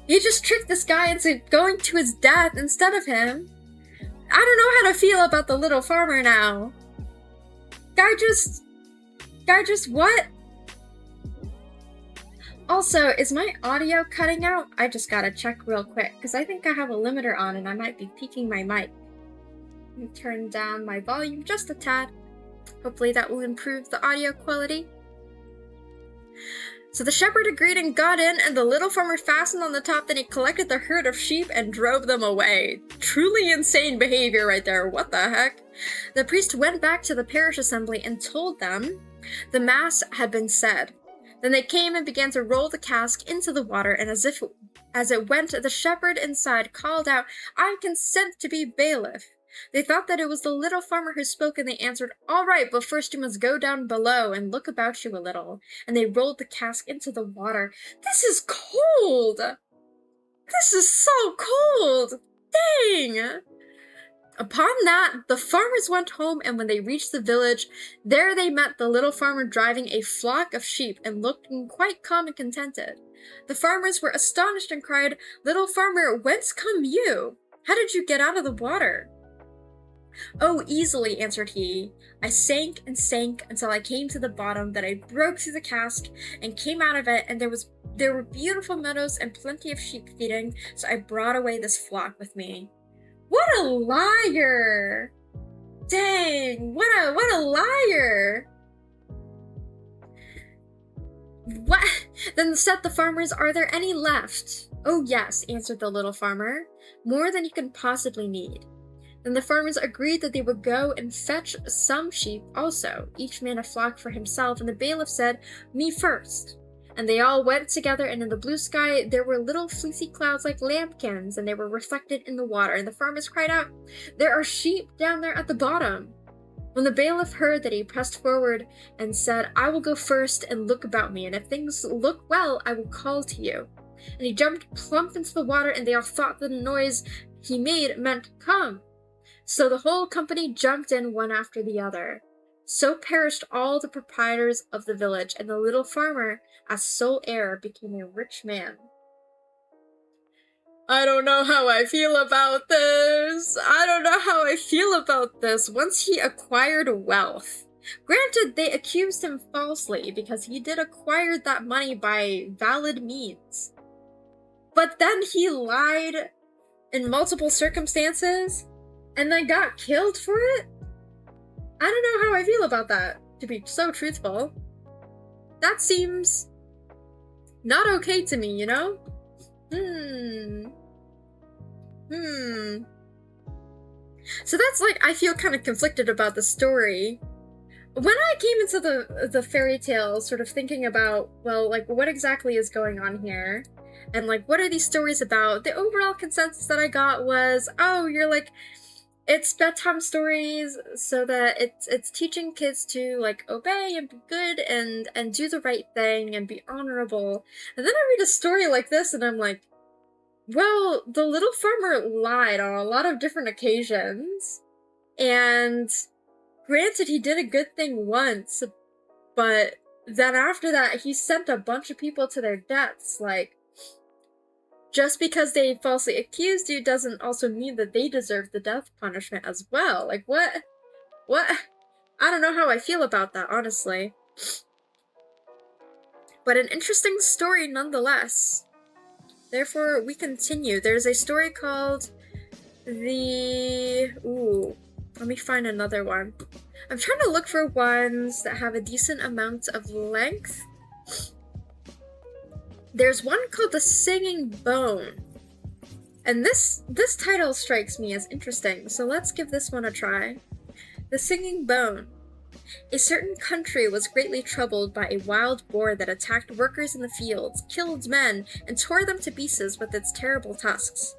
He just tricked this guy into going to his death instead of him. I don't know how to feel about the little farmer now. Guy just Guy, just what? Also, is my audio cutting out? I just gotta check real quick, because I think I have a limiter on and I might be peaking my mic. Let me turn down my volume just a tad. Hopefully that will improve the audio quality. So the shepherd agreed and got in, and the little farmer fastened on the top, then he collected the herd of sheep and drove them away. Truly insane behavior right there, what the heck? The priest went back to the parish assembly and told them the mass had been said. Then they came and began to roll the cask into the water, and as it went, the shepherd inside called out, "I consent to be bailiff." They thought that it was the little farmer who spoke, and they answered, "All right, but first you must go down below and look about you a little." And they rolled the cask into the water. This is cold! This is so cold! Dang! Upon that, the farmers went home, and when they reached the village, there they met the little farmer driving a flock of sheep and looking quite calm and contented. The farmers were astonished and cried, "Little farmer, whence come you? How did you get out of the water?" "Oh, easily," answered he. "I sank and sank until I came to the bottom, then I broke through the cask and came out of it, and there were beautiful meadows and plenty of sheep feeding, so I brought away this flock with me." What a liar! Dang, what a liar! What? Then said the farmers, "Are there any left?" "Oh yes," answered the little farmer, "more than you can possibly need." Then the farmers agreed that they would go and fetch some sheep also, each man a flock for himself, and the bailiff said, "Me first." And they all went together, and in the blue sky there were little fleecy clouds like lambkins, and they were reflected in the water, and the farmers cried out, "There are sheep down there at the bottom." When the bailiff heard that, he pressed forward and said, "I will go first and look about me, and if things look well, I will call to you." And he jumped plump into the water, and they all thought that the noise he made meant, "Come." So the whole company jumped in one after the other. So perished all the proprietors of the village, and the little farmer, as sole heir, became a rich man. I don't know how I feel about this. Once he acquired wealth. Granted, they accused him falsely, because he did acquire that money by valid means. But then he lied in multiple circumstances, and then got killed for it? I don't know how I feel about that, to be so truthful. That seems not okay to me, you know? So that's like, I feel kind of conflicted about the story. When I came into the fairy tale, sort of thinking about, well, like, what exactly is going on here? And, like, what are these stories about? The overall consensus that I got was, oh, you're like, it's bedtime stories so that it's teaching kids to, like, obey and be good and do the right thing and be honorable. And then I read a story like this and I'm like, well, the little farmer lied on a lot of different occasions. And granted, he did a good thing once, but then after that, he sent a bunch of people to their deaths. Like, just because they falsely accused you doesn't also mean that they deserve the death punishment as well. Like, what? I don't know how I feel about that, honestly. But an interesting story nonetheless. Therefore, we continue. There's a story called let me find another one. I'm trying to look for ones that have a decent amount of length. There's one called The Singing Bone. And this title strikes me as interesting, so let's give this one a try. The Singing Bone. A certain country was greatly troubled by a wild boar that attacked workers in the fields, killed men, and tore them to pieces with its terrible tusks.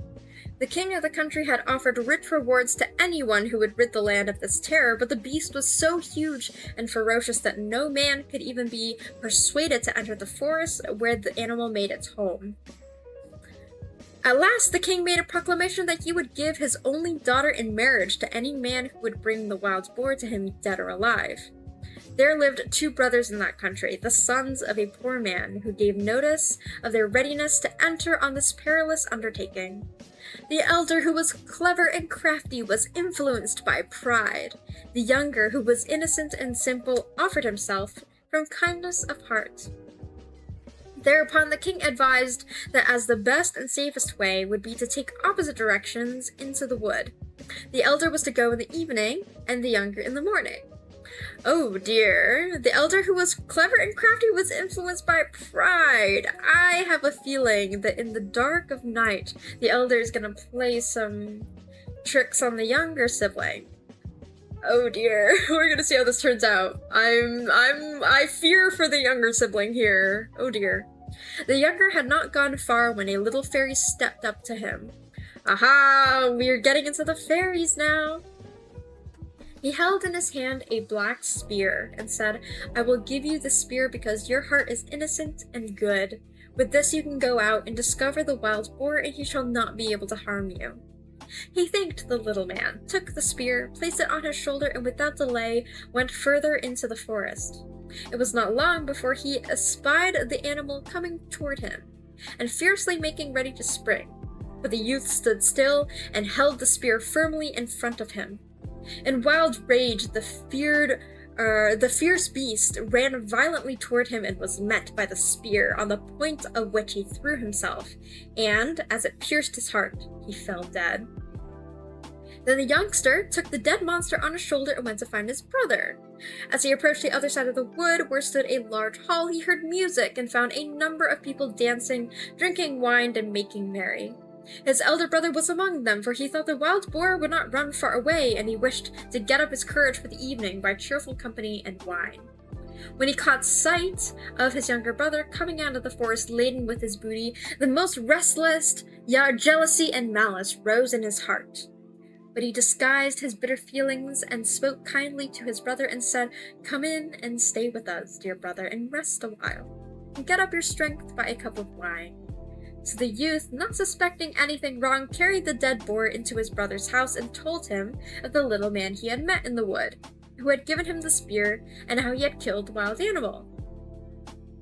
The king of the country had offered rich rewards to anyone who would rid the land of this terror, but the beast was so huge and ferocious that no man could even be persuaded to enter the forest where the animal made its home. At last, the king made a proclamation that he would give his only daughter in marriage to any man who would bring the wild boar to him, dead or alive. There lived 2 brothers in that country, the sons of a poor man, who gave notice of their readiness to enter on this perilous undertaking. The elder, who was clever and crafty, was influenced by pride. The younger, who was innocent and simple, offered himself from kindness of heart. Thereupon the king advised that as the best and safest way would be to take opposite directions into the wood. The elder was to go in the evening, and the younger in the morning. Oh dear, the elder, who was clever and crafty, was influenced by pride. I have a feeling that in the dark of night, the elder is gonna play some tricks on the younger sibling. Oh dear, we're gonna see how this turns out. I fear for the younger sibling here. Oh dear. The younger had not gone far when a little fairy stepped up to him. Aha! We're getting into the fairies now! He held in his hand a black spear and said, I will give you the spear because your heart is innocent and good. With this you can go out and discover the wild boar, and he shall not be able to harm you. He thanked the little man, took the spear, placed it on his shoulder, and without delay went further into the forest. It was not long before he espied the animal coming toward him, and fiercely making ready to spring. But the youth stood still and held the spear firmly in front of him. In wild rage, the fierce beast ran violently toward him and was met by the spear, on the point of which he threw himself, and, as it pierced his heart, he fell dead. Then the youngster took the dead monster on his shoulder and went to find his brother. As he approached the other side of the wood, where stood a large hall, he heard music and found a number of people dancing, drinking wine, and making merry. His elder brother was among them, for he thought the wild boar would not run far away, and he wished to get up his courage for the evening by cheerful company and wine. When he caught sight of his younger brother coming out of the forest laden with his booty, the most restless jealousy and malice rose in his heart. But he disguised his bitter feelings and spoke kindly to his brother and said, Come in and stay with us, dear brother, and rest a while, and get up your strength by a cup of wine. So the youth, not suspecting anything wrong, carried the dead boar into his brother's house and told him of the little man he had met in the wood, who had given him the spear, and how he had killed the wild animal.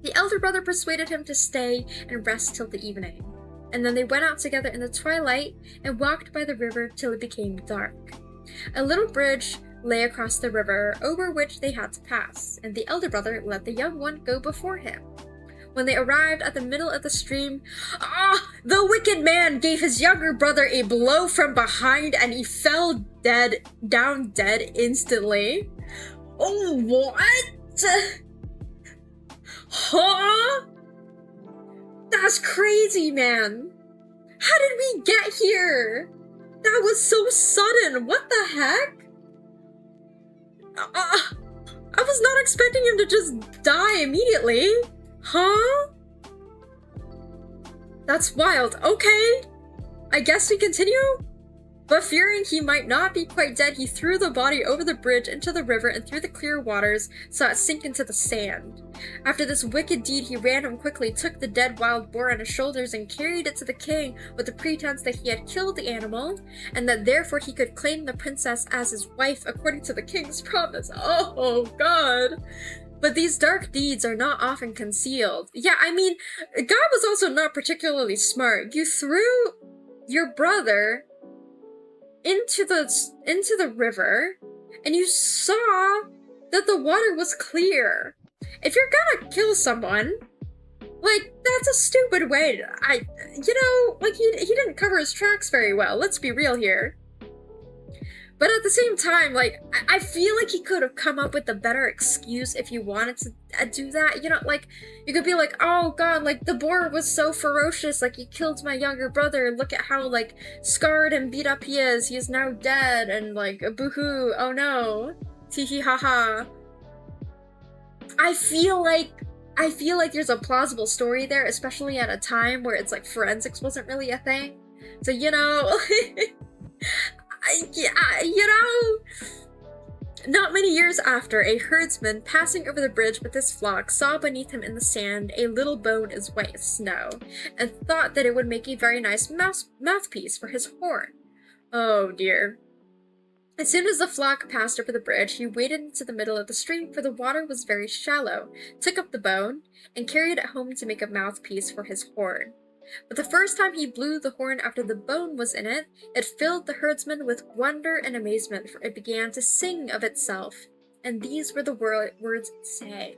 The elder brother persuaded him to stay and rest till the evening, and then they went out together in the twilight and walked by the river till it became dark. A little bridge lay across the river, over which they had to pass, and the elder brother let the young one go before him. When they arrived at the middle of the stream, the wicked man gave his younger brother a blow from behind, and he fell down dead instantly. Oh, what? Huh? That's crazy, man. How did we get here? That was so sudden. What the heck? I was not expecting him to just die immediately. Huh? That's wild. Okay. I guess we continue? But fearing he might not be quite dead, he threw the body over the bridge into the river and through the clear waters, saw it sink into the sand. After this wicked deed, he ran home quickly, took the dead wild boar on his shoulders, and carried it to the king with the pretense that he had killed the animal, and that therefore he could claim the princess as his wife according to the king's promise. Oh, God. But these dark deeds are not often concealed. Yeah, I mean, God was also not particularly smart. You threw your brother into the river, and you saw that the water was clear. If you're gonna kill someone, like, that's a stupid way to, he didn't cover his tracks very well. Let's be real here. But at the same time, like, I feel like he could have come up with a better excuse if you wanted to do that. You know, like, you could be like, oh God, like, the boar was so ferocious, like, he killed my younger brother, look at how, like, scarred and beat up he is now dead, and, like, boo-hoo, oh no, tee-hee-ha-ha. I feel like there's a plausible story there, especially at a time where it's like forensics wasn't really a thing. So, you know, not many years after, a herdsman passing over the bridge with his flock saw beneath him in the sand a little bone as white as snow, and thought that it would make a very nice mouthpiece for his horn. Oh dear. As soon as the flock passed over the bridge, he waded into the middle of the stream, for the water was very shallow, took up the bone, and carried it home to make a mouthpiece for his horn. But the first time he blew the horn after the bone was in it, it filled the herdsman with wonder and amazement, for it began to sing of itself. and these were the words it say.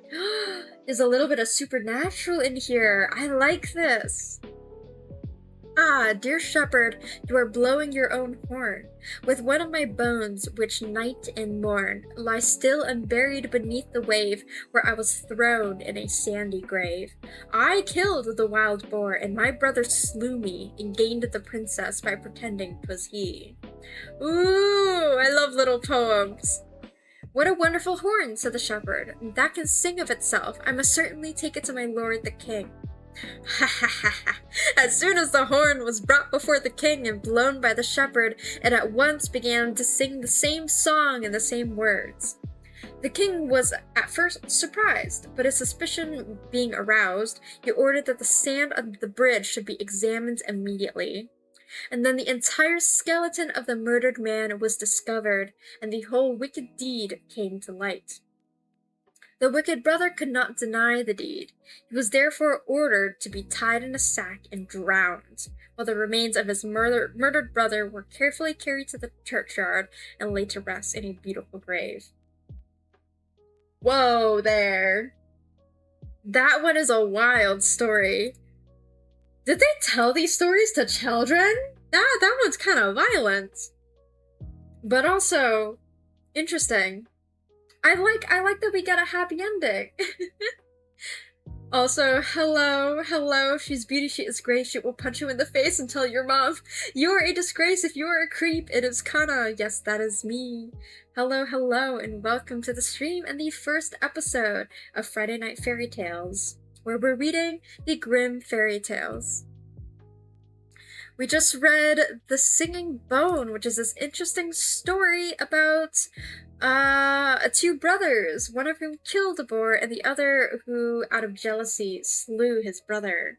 There's a little bit of supernatural in here. I like this. Ah, dear shepherd, you are blowing your own horn. With one of my bones, which night and morn lie still and buried beneath the wave, where I was thrown in a sandy grave. I killed the wild boar, and my brother slew me, and gained the princess by pretending 'twas he. Ooh, I love little poems. What a wonderful horn, said the shepherd, that can sing of itself. I must certainly take it to my lord the king. Ha ha ha ha! As soon as the horn was brought before the king and blown by the shepherd, it at once began to sing the same song in the same words. The king was at first surprised, but his suspicion being aroused, he ordered that the sand under the bridge should be examined immediately. And then the entire skeleton of the murdered man was discovered, and the whole wicked deed came to light. The wicked brother could not deny the deed. He was therefore ordered to be tied in a sack and drowned, while the remains of his murdered brother were carefully carried to the churchyard and laid to rest in a beautiful grave. Whoa there! That one is a wild story. Did they tell these stories to children? That one's kind of violent. But also, interesting. I like that we get a happy ending. Also, hello, she's beauty, she is great, she will punch you in the face and tell your mom, you are a disgrace if you are a creep, it is Kana, yes, that is me. Hello, and welcome to the stream and the first episode of Friday Night Fairy Tales, where we're reading the Grimm Fairy Tales. We just read The Singing Bone, which is this interesting story about two brothers, one of whom killed a boar, and the other who, out of jealousy, slew his brother.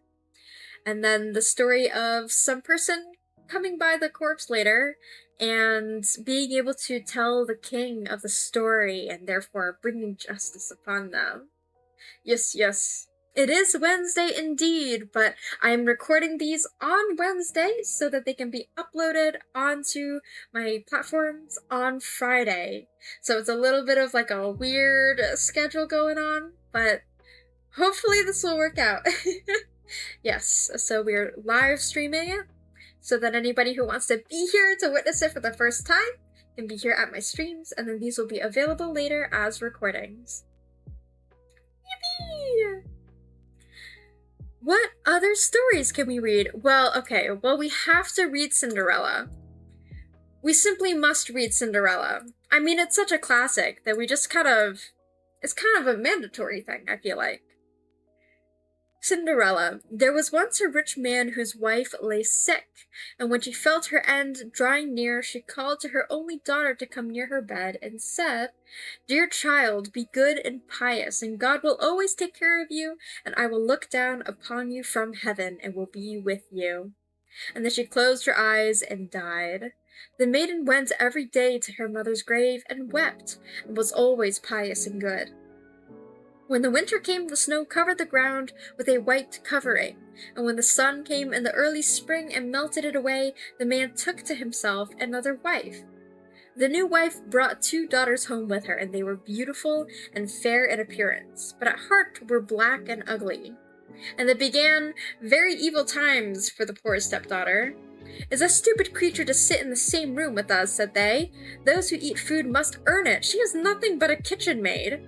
And then the story of some person coming by the corpse later and being able to tell the king of the story and therefore bringing justice upon them. Yes. It is Wednesday indeed, but I am recording these on Wednesday so that they can be uploaded onto my platforms on Friday. So it's a little bit of like a weird schedule going on, but hopefully this will work out. Yes, so we're live streaming it so that anybody who wants to be here to witness it for the first time can be here at my streams, and then these will be available later as recordings. Yippee! What other stories can we read? Well, we have to read Cinderella. We simply must read Cinderella. I mean, it's such a classic that it's kind of a mandatory thing, I feel like. Cinderella. There was once a rich man whose wife lay sick, and when she felt her end drawing near, she called to her only daughter to come near her bed and said, "Dear child, be good and pious, and God will always take care of you, and I will look down upon you from heaven and will be with you." And then she closed her eyes and died. The maiden went every day to her mother's grave and wept, and was always pious and good. When the winter came, the snow covered the ground with a white covering, and when the sun came in the early spring and melted it away, the man took to himself another wife. The new wife brought 2 daughters home with her, and they were beautiful and fair in appearance, but at heart were black and ugly. And it began very evil times for the poor stepdaughter. "Is a stupid creature to sit in the same room with us," said they. "Those who eat food must earn it. She is nothing but a kitchen maid."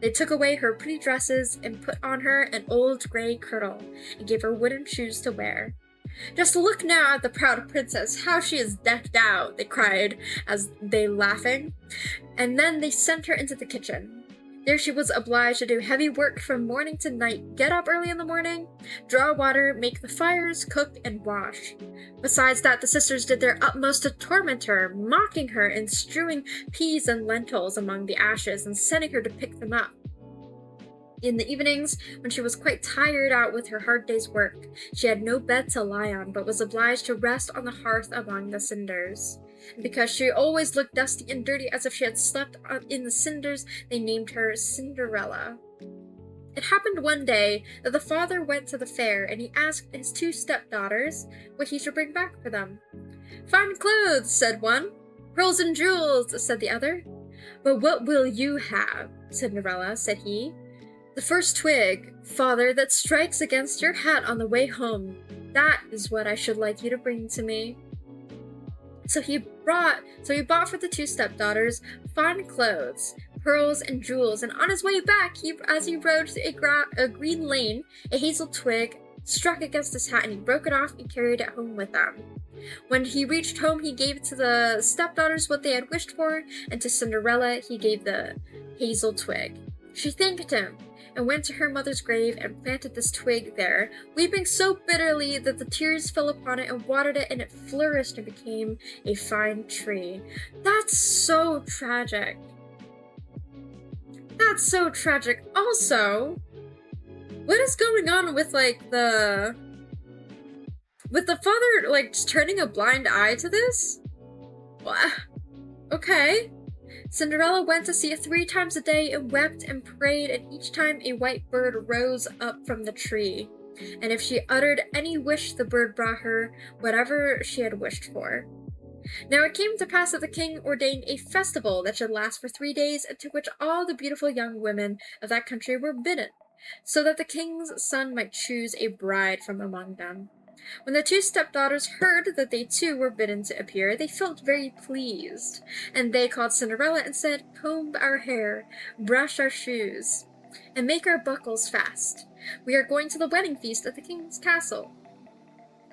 They took away her pretty dresses and put on her an old gray kirtle and gave her wooden shoes to wear. "Just look now at the proud princess, how she is decked out," they cried as they laughing. And then they sent her into the kitchen. There she was obliged to do heavy work from morning to night, get up early in the morning, draw water, make the fires, cook, and wash. Besides that, the sisters did their utmost to torment her, mocking her and strewing peas and lentils among the ashes and sending her to pick them up. In the evenings, when she was quite tired out with her hard day's work, she had no bed to lie on, but was obliged to rest on the hearth among the cinders. And because she always looked dusty and dirty as if she had slept in the cinders, they named her Cinderella. It happened one day that the father went to the fair, and he asked his 2 stepdaughters what he should bring back for them. "Fine clothes," said one. "Pearls and jewels," said the other. "But what will you have, Cinderella?" said he. "The first twig, father, that strikes against your hat on the way home. That is what I should like you to bring to me." So he bought for the two stepdaughters fine clothes, pearls, and jewels, and on his way back, as he rode a green lane, a hazel twig struck against his hat, and he broke it off and carried it home with him. When he reached home, he gave to the stepdaughters what they had wished for, and to Cinderella he gave the hazel twig. She thanked him, and went to her mother's grave and planted this twig there, weeping so bitterly that the tears fell upon it and watered it, and it flourished and became a fine tree. That's so tragic. That's so tragic. Also, what is going on with, like, the father, like, just turning a blind eye to this? What? Okay. Cinderella went to see it 3 times a day and wept and prayed, and each time a white bird rose up from the tree. And if she uttered any wish, the bird brought her whatever she had wished for. Now it came to pass that the king ordained a festival that should last for 3 days, and to which all the beautiful young women of that country were bidden, so that the king's son might choose a bride from among them. When the two stepdaughters heard that they too were bidden to appear, they felt very pleased, and they called Cinderella and said, "Comb our hair, brush our shoes, and make our buckles fast. We are going to the wedding feast at the king's castle."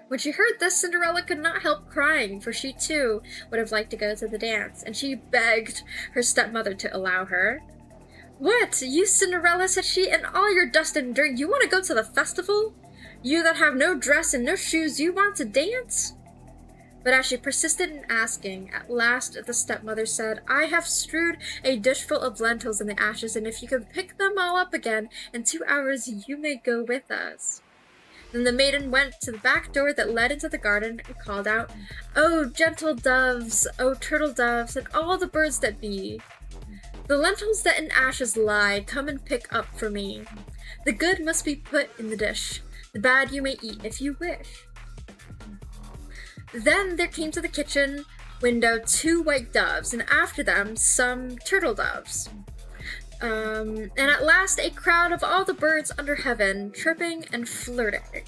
When she heard this, Cinderella could not help crying, for she too would have liked to go to the dance, and she begged her stepmother to allow her. "What, you Cinderella," said she, "in all your dust and dirt, you want to go to the festival? You that have no dress and no shoes, you want to dance?" But as she persisted in asking, at last the stepmother said, "I have strewed a dish full of lentils in the ashes, and if you can pick them all up again in 2 hours, you may go with us." Then the maiden went to the back door that led into the garden and called out, "O gentle doves, O turtle doves, and all the birds that be, the lentils that in ashes lie, come and pick up for me. The good must be put in the dish. The bad you may eat if you wish." Then there came to the kitchen window 2 white doves, and after them some turtle doves. And at last a crowd of all the birds under heaven, chirping and fluttering,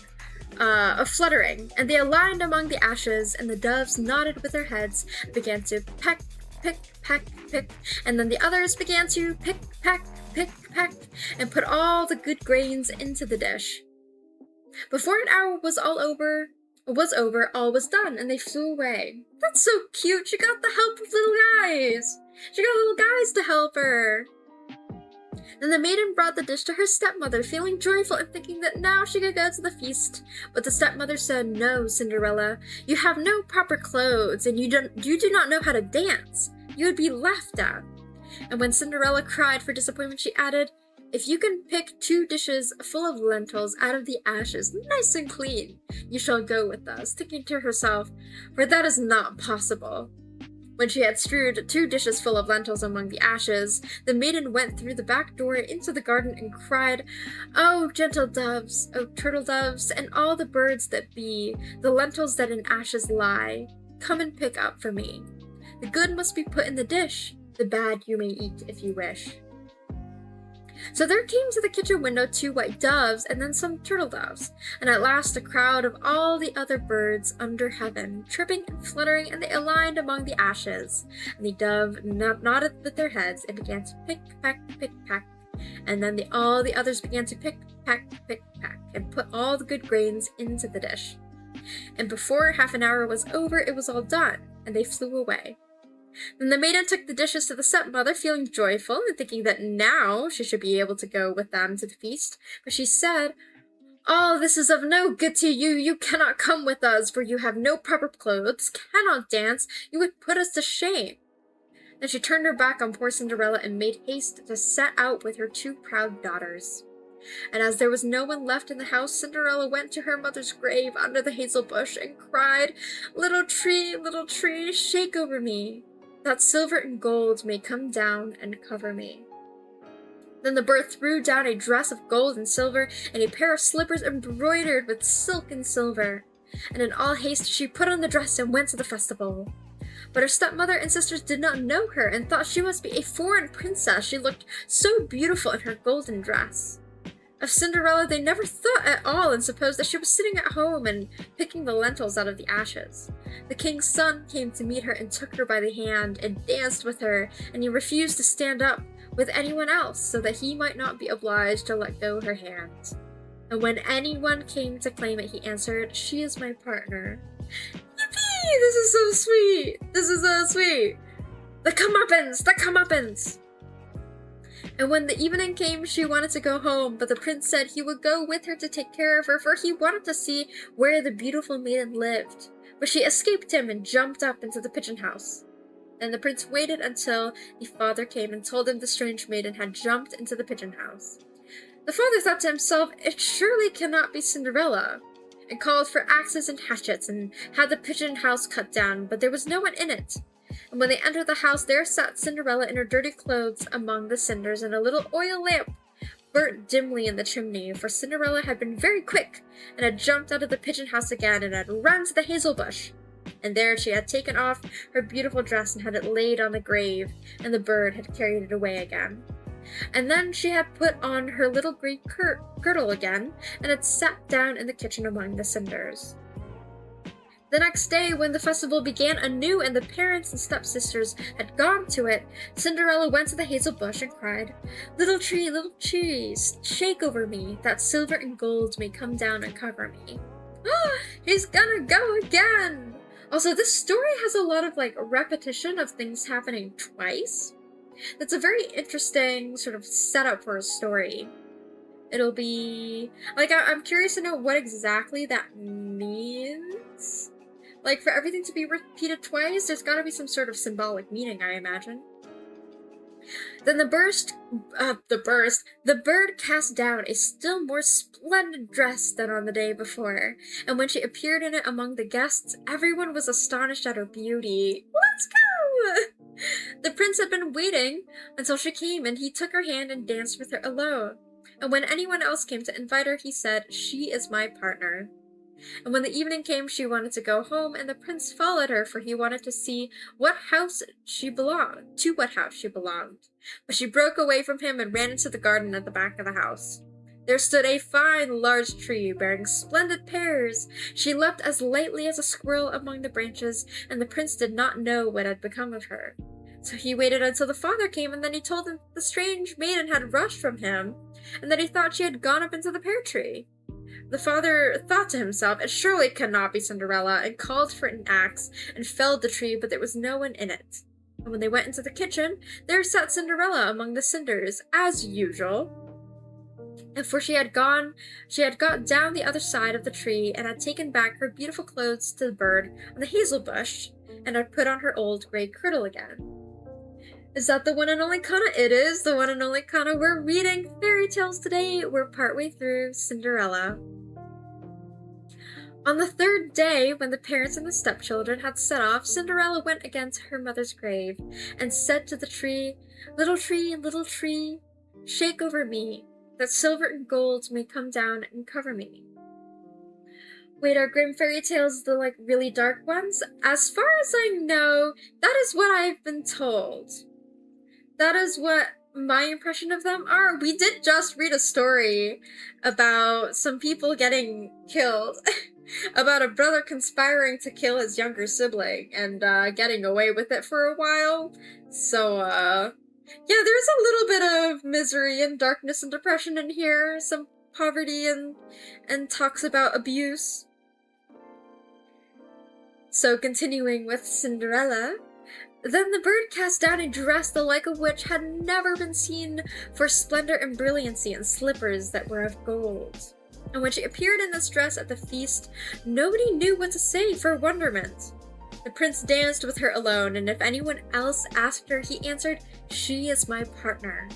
and they aligned among the ashes, and the doves nodded with their heads, began to peck, pick, peck, pick, and then the others began to pick, peck, and put all the good grains into the dish. Before an hour was over, all was done, and they flew away. That's so cute. She got the help of little guys. She got little guys to help her. Then the maiden brought the dish to her stepmother, feeling joyful and thinking that now she could go to the feast. But the stepmother said, "No, Cinderella, you have no proper clothes, and you do not know how to dance. You would be laughed at." And when Cinderella cried for disappointment, she added, "If you can pick 2 dishes full of lentils out of the ashes, nice and clean, you shall go with us," thinking to herself, "For that is not possible." When she had strewed 2 dishes full of lentils among the ashes, the maiden went through the back door into the garden and cried, "O gentle doves, O turtle doves, and all the birds that be, the lentils that in ashes lie, come and pick up for me. The good must be put in the dish, the bad you may eat if you wish." So there came to the kitchen window 2 white doves, and then some turtle doves, and at last a crowd of all the other birds under heaven, chirping and fluttering, and they aligned among the ashes. And the dove nodded with their heads and began to pick, peck, and then all the others began to pick, peck, and put all the good grains into the dish. And before half an hour was over, it was all done, and they flew away. Then the maiden took the dishes to the stepmother, feeling joyful and thinking that now she should be able to go with them to the feast. But she said, "All this is of no good to you. You cannot come with us, for you have no proper clothes, cannot dance. You would put us to shame." Then she turned her back on poor Cinderella and made haste to set out with her 2 proud daughters. And as there was no one left in the house, Cinderella went to her mother's grave under the hazel bush and cried, little tree, shake over me, that silver and gold may come down and cover me." Then the bird threw down a dress of gold and silver, and a pair of slippers embroidered with silk and silver. And in all haste she put on the dress and went to the festival. But her stepmother and sisters did not know her and thought she must be a foreign princess. She looked so beautiful in her golden dress. Of Cinderella they never thought at all and supposed that she was sitting at home and picking the lentils out of the ashes. The king's son came to meet her and took her by the hand and danced with her, and he refused to stand up with anyone else so that he might not be obliged to let go her hand. And when anyone came to claim it, he answered, "She is my partner." Yippee! This is so sweet! This is so sweet! The comeuppance! The comeuppance! And when the evening came, she wanted to go home, but the prince said he would go with her to take care of her, for he wanted to see where the beautiful maiden lived. But she escaped him and jumped up into the pigeon house. Then the prince waited until the father came and told him the strange maiden had jumped into the pigeon house. The father thought to himself, "It surely cannot be Cinderella," and called for axes and hatchets and had the pigeon house cut down, but there was no one in it. And when they entered the house, there sat Cinderella in her dirty clothes among the cinders, and a little oil lamp burnt dimly in the chimney, for Cinderella had been very quick, and had jumped out of the pigeon house again, and had run to the hazel bush. And there she had taken off her beautiful dress and had it laid on the grave, and the bird had carried it away again. And then she had put on her little grey girdle again, and had sat down in the kitchen among the cinders. The next day, when the festival began anew and the parents and stepsisters had gone to it, Cinderella went to the hazel bush and cried, little tree, shake over me, that silver and gold may come down and cover me." Oh, he's gonna go again! Also, this story has a lot of, repetition of things happening twice. That's a very interesting sort of setup for a story. It'll be... I'm curious to know what exactly that means. For everything to be repeated twice, there's gotta be some sort of symbolic meaning, I imagine. Then the bird cast down a still more splendid dress than on the day before, and when she appeared in it among the guests, everyone was astonished at her beauty. Let's go! The prince had been waiting until she came, and he took her hand and danced with her alone. And when anyone else came to invite her, he said, "She is my partner." And when the evening came, she wanted to go home, and the prince followed her, for he wanted to see what house she belonged. But she broke away from him and ran into the garden at the back of the house. There stood a fine, large tree, bearing splendid pears. She leapt as lightly as a squirrel among the branches, and the prince did not know what had become of her. So he waited until the father came, and then he told him the strange maiden had rushed from him, and that he thought she had gone up into the pear tree. The father thought to himself, "It surely cannot be Cinderella," and called for an axe and felled the tree, but there was no one in it. And when they went into the kitchen, there sat Cinderella among the cinders, as usual. And for she had got down the other side of the tree, and had taken back her beautiful clothes to the bird on the hazel bush, and had put on her old grey girdle again. Is that the one and only Kana? It is the one and only Kana. We're reading fairy tales today. We're partway through Cinderella. On the third day, when the parents and the stepchildren had set off, Cinderella went again to her mother's grave, and said to the tree, little tree, shake over me, that silver and gold may come down and cover me." Wait, are Grimm Fairy Tales the, really dark ones? As far as I know, that is what I've been told. That is what my impression of them are. We did just read a story about some people getting killed. About a brother conspiring to kill his younger sibling and getting away with it for a while. So, yeah, there's a little bit of misery and darkness and depression in here. Some poverty and talks about abuse. So, continuing with Cinderella. Then the bird cast down a dress the like of which had never been seen, for splendor and brilliancy, and slippers that were of gold. And when she appeared in this dress at the feast, nobody knew what to say for wonderment. The prince danced with her alone, and if anyone else asked her, he answered, "She is my partner."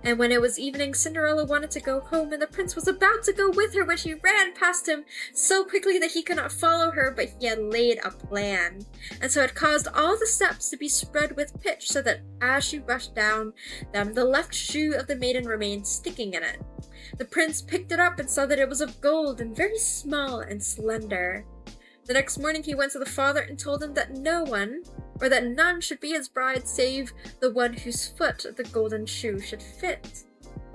And when it was evening, Cinderella wanted to go home, and the prince was about to go with her when she ran past him so quickly that he could not follow her, but he had laid a plan, and so had caused all the steps to be spread with pitch, so that as she rushed down them, the left shoe of the maiden remained sticking in it. The prince picked it up and saw that it was of gold and very small and slender. The next morning he went to the father and told him that no one or that none should be his bride save the one whose foot the golden shoe should fit.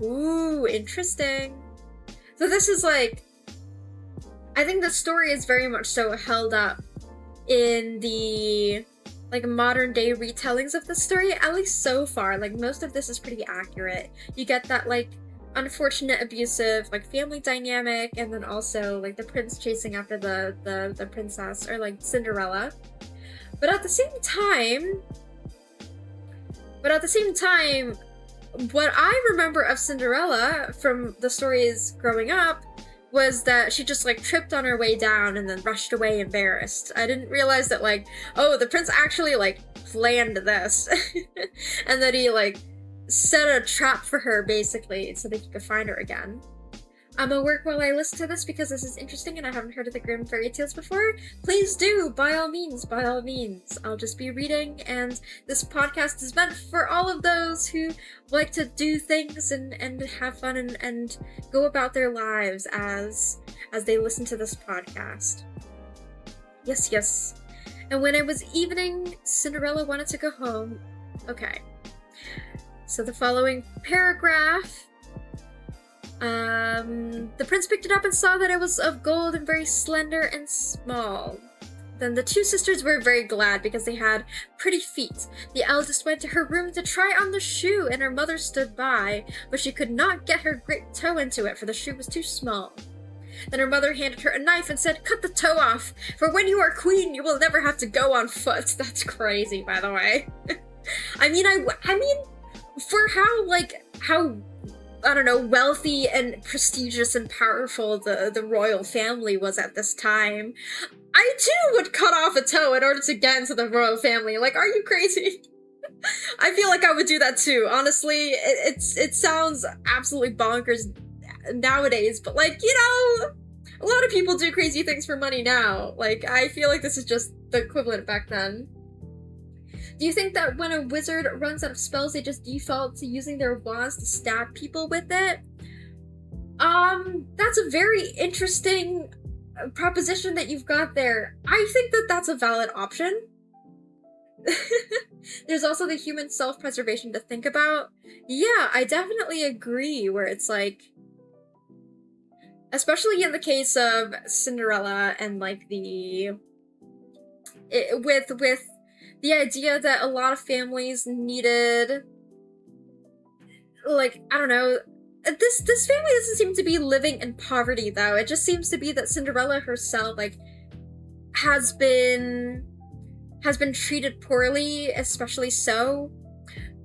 Ooh, interesting. So this is like, I think the story is very much so held up in the like modern day retellings of the story, at least so far. Like most of this is pretty accurate. You get that like unfortunate abusive like family dynamic, and then also like the prince chasing after the princess, or like Cinderella. But at the same time, what I remember of Cinderella from the stories growing up was that she just like tripped on her way down and then rushed away embarrassed. I didn't realize that like, oh, the prince actually like planned this and that he like set a trap for her basically so that he could find her again. I'm gonna work while I listen to this because this is interesting and I haven't heard of the Grimm Fairy Tales before. Please do, by all means, by all means. I'll just be reading, and this podcast is meant for all of those who like to do things and have fun and go about their lives as they listen to this podcast. Yes, yes. And when it was evening, Cinderella wanted to go home. Okay. So the following paragraph, the prince picked it up and saw that it was of gold and very slender and small. Then the two sisters were very glad because they had pretty feet. The eldest went to her room to try on the shoe, and her mother stood by, but she could not get her great toe into it, for the shoe was too small. Then her mother handed her a knife and said, "Cut the toe off, for when you are queen, you will never have to go on foot." That's crazy, by the way. I mean, for how I don't know, wealthy and prestigious and powerful the royal family was at this time, I too would cut off a toe in order to get into the royal family. Like, are you crazy? I feel like I would do that too. Honestly, it sounds absolutely bonkers nowadays, but like, you know, a lot of people do crazy things for money now. Like, I feel like this is just the equivalent back then. Do you think that when a wizard runs out of spells, they just default to using their wands to stab people with it? That's a very interesting proposition that you've got there. I think that that's a valid option. There's also the human self-preservation to think about. Yeah, I definitely agree, where it's like, especially in the case of Cinderella and like with the idea that a lot of families needed, like, I don't know, this family doesn't seem to be living in poverty though. It just seems to be that Cinderella herself, like, has been treated poorly, especially so.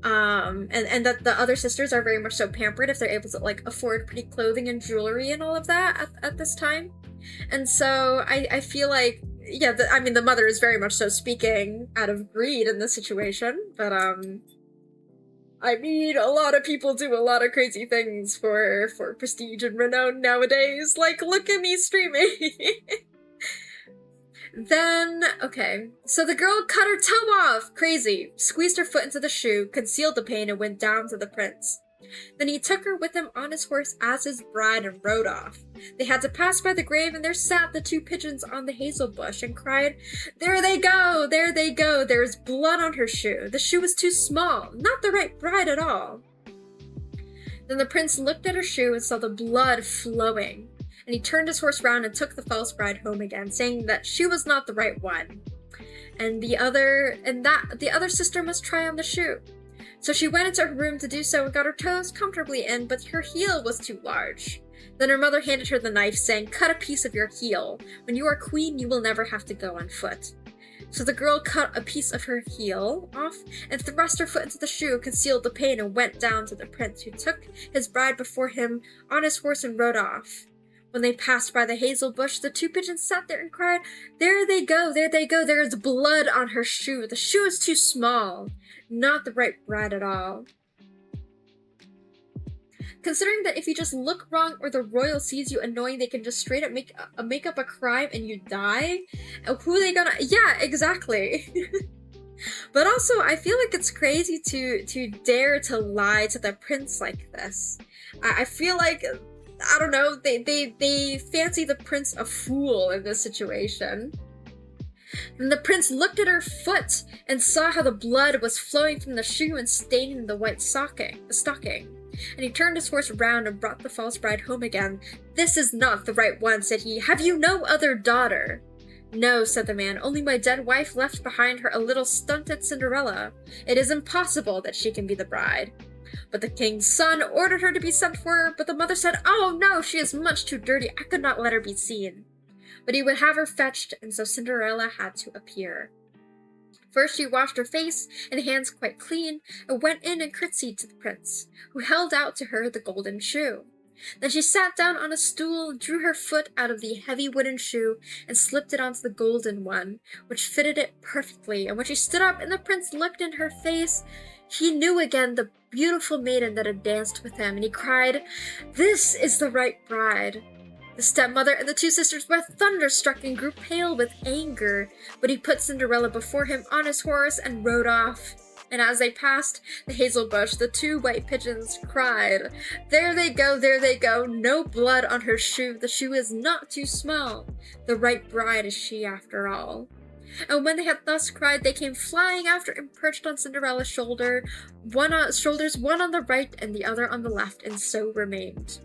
And that the other sisters are very much so pampered if they're able to like afford pretty clothing and jewelry and all of that at this time. And so I feel like, yeah, I mean, the mother is very much so speaking out of greed in this situation, but I mean, a lot of people do a lot of crazy things for prestige and renown nowadays. Like, look at me streaming. Then, okay, so the girl cut her toe off, crazy, squeezed her foot into the shoe, concealed the pain, and went down to the prince. Then he took her with him on his horse as his bride and rode off. They had to pass by the grave, and there sat the two pigeons on the hazel bush and cried, "There they go, there they go, there is blood on her shoe. The shoe is too small, not the right bride at all." Then the prince looked at her shoe and saw the blood flowing, and he turned his horse round and took the false bride home again, saying that she was not the right one, and the other sister must try on the shoe. So she went into her room to do so and got her toes comfortably in, but her heel was too large. Then her mother handed her the knife, saying, "Cut a piece of your heel. When you are queen, you will never have to go on foot." So the girl cut a piece of her heel off and thrust her foot into the shoe, concealed the pain, and went down to the prince, who took his bride before him on his horse and rode off. When they passed by the hazel bush, the two pigeons sat there and cried, "There they go, there they go, there is blood on her shoe. The shoe is too small, not the right bride at all." Considering that if you just look wrong or the royal sees you annoying, they can just straight up make up a crime and you die, who are they gonna... Yeah, exactly. But also, I feel like it's crazy to dare to lie to the prince like this. I feel like, I don't know, they fancy the prince a fool in this situation. Then the prince looked at her foot and saw how the blood was flowing from the shoe and staining the white stocking. And he turned his horse round and brought the false bride home again. "This is not the right one," said he. "Have you no other daughter?" "No," said the man, "only my dead wife left behind her a little stunted Cinderella. It is impossible that she can be the bride." But the king's son ordered her to be sent for her, but the mother said, "Oh no, she is much too dirty, I could not let her be seen." But he would have her fetched, and so Cinderella had to appear. First she washed her face and hands quite clean, and went in and curtsied to the prince, who held out to her the golden shoe. Then she sat down on a stool, drew her foot out of the heavy wooden shoe, and slipped it onto the golden one, which fitted it perfectly, and when she stood up and the prince looked in her face, he knew again the beautiful maiden that had danced with him, and he cried, "This is the right bride." The stepmother and the two sisters were thunderstruck and grew pale with anger, but he put Cinderella before him on his horse and rode off. And as they passed the hazel bush, the two white pigeons cried, there they go, no blood on her shoe, the shoe is not too small, the right bride is she after all." And when they had thus cried, they came flying after and perched on Cinderella's shoulders, one on the right and the other on the left, and so remained.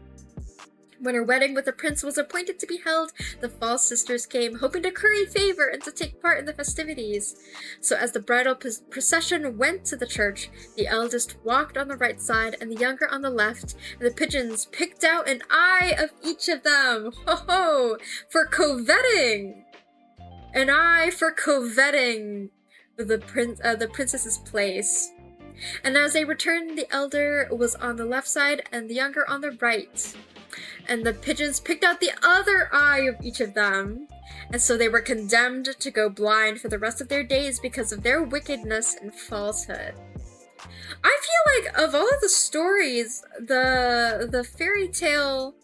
When her wedding with the prince was appointed to be held, the false sisters came, hoping to curry favor and to take part in the festivities. So as the bridal procession went to the church, the eldest walked on the right side and the younger on the left, and the pigeons picked out an eye of each of them, ho, for coveting! An eye for coveting the princess's place. And as they returned, the elder was on the left side and the younger on the right. And the pigeons picked out the other eye of each of them, and so they were condemned to go blind for the rest of their days because of their wickedness and falsehood. I feel like of all of the stories, the fairy tale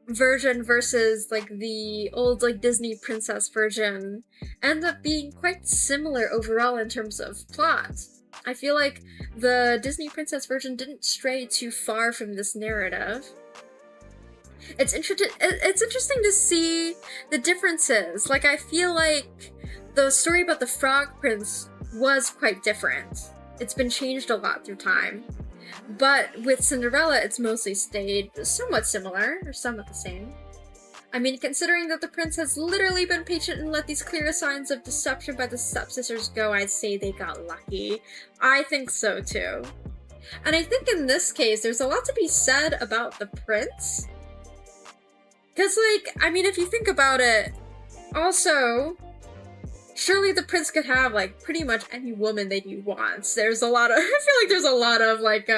version versus like the old like Disney princess version end up being quite similar overall in terms of plot. I feel like the Disney princess version didn't stray too far from this narrative. It's interesting to see the differences. Like, I feel like the story about the Frog Prince was quite different. It's been changed a lot through time. But with Cinderella, it's mostly stayed somewhat similar, or somewhat the same. I mean, considering that the prince has literally been patient and let these clear signs of deception by the stepsisters go, I'd say they got lucky. I think so too. And I think in this case, there's a lot to be said about the prince. Because, like, I mean, if you think about it, also, surely the prince could have, like, pretty much any woman that he wants. There's a lot of, I feel like there's a lot of, like,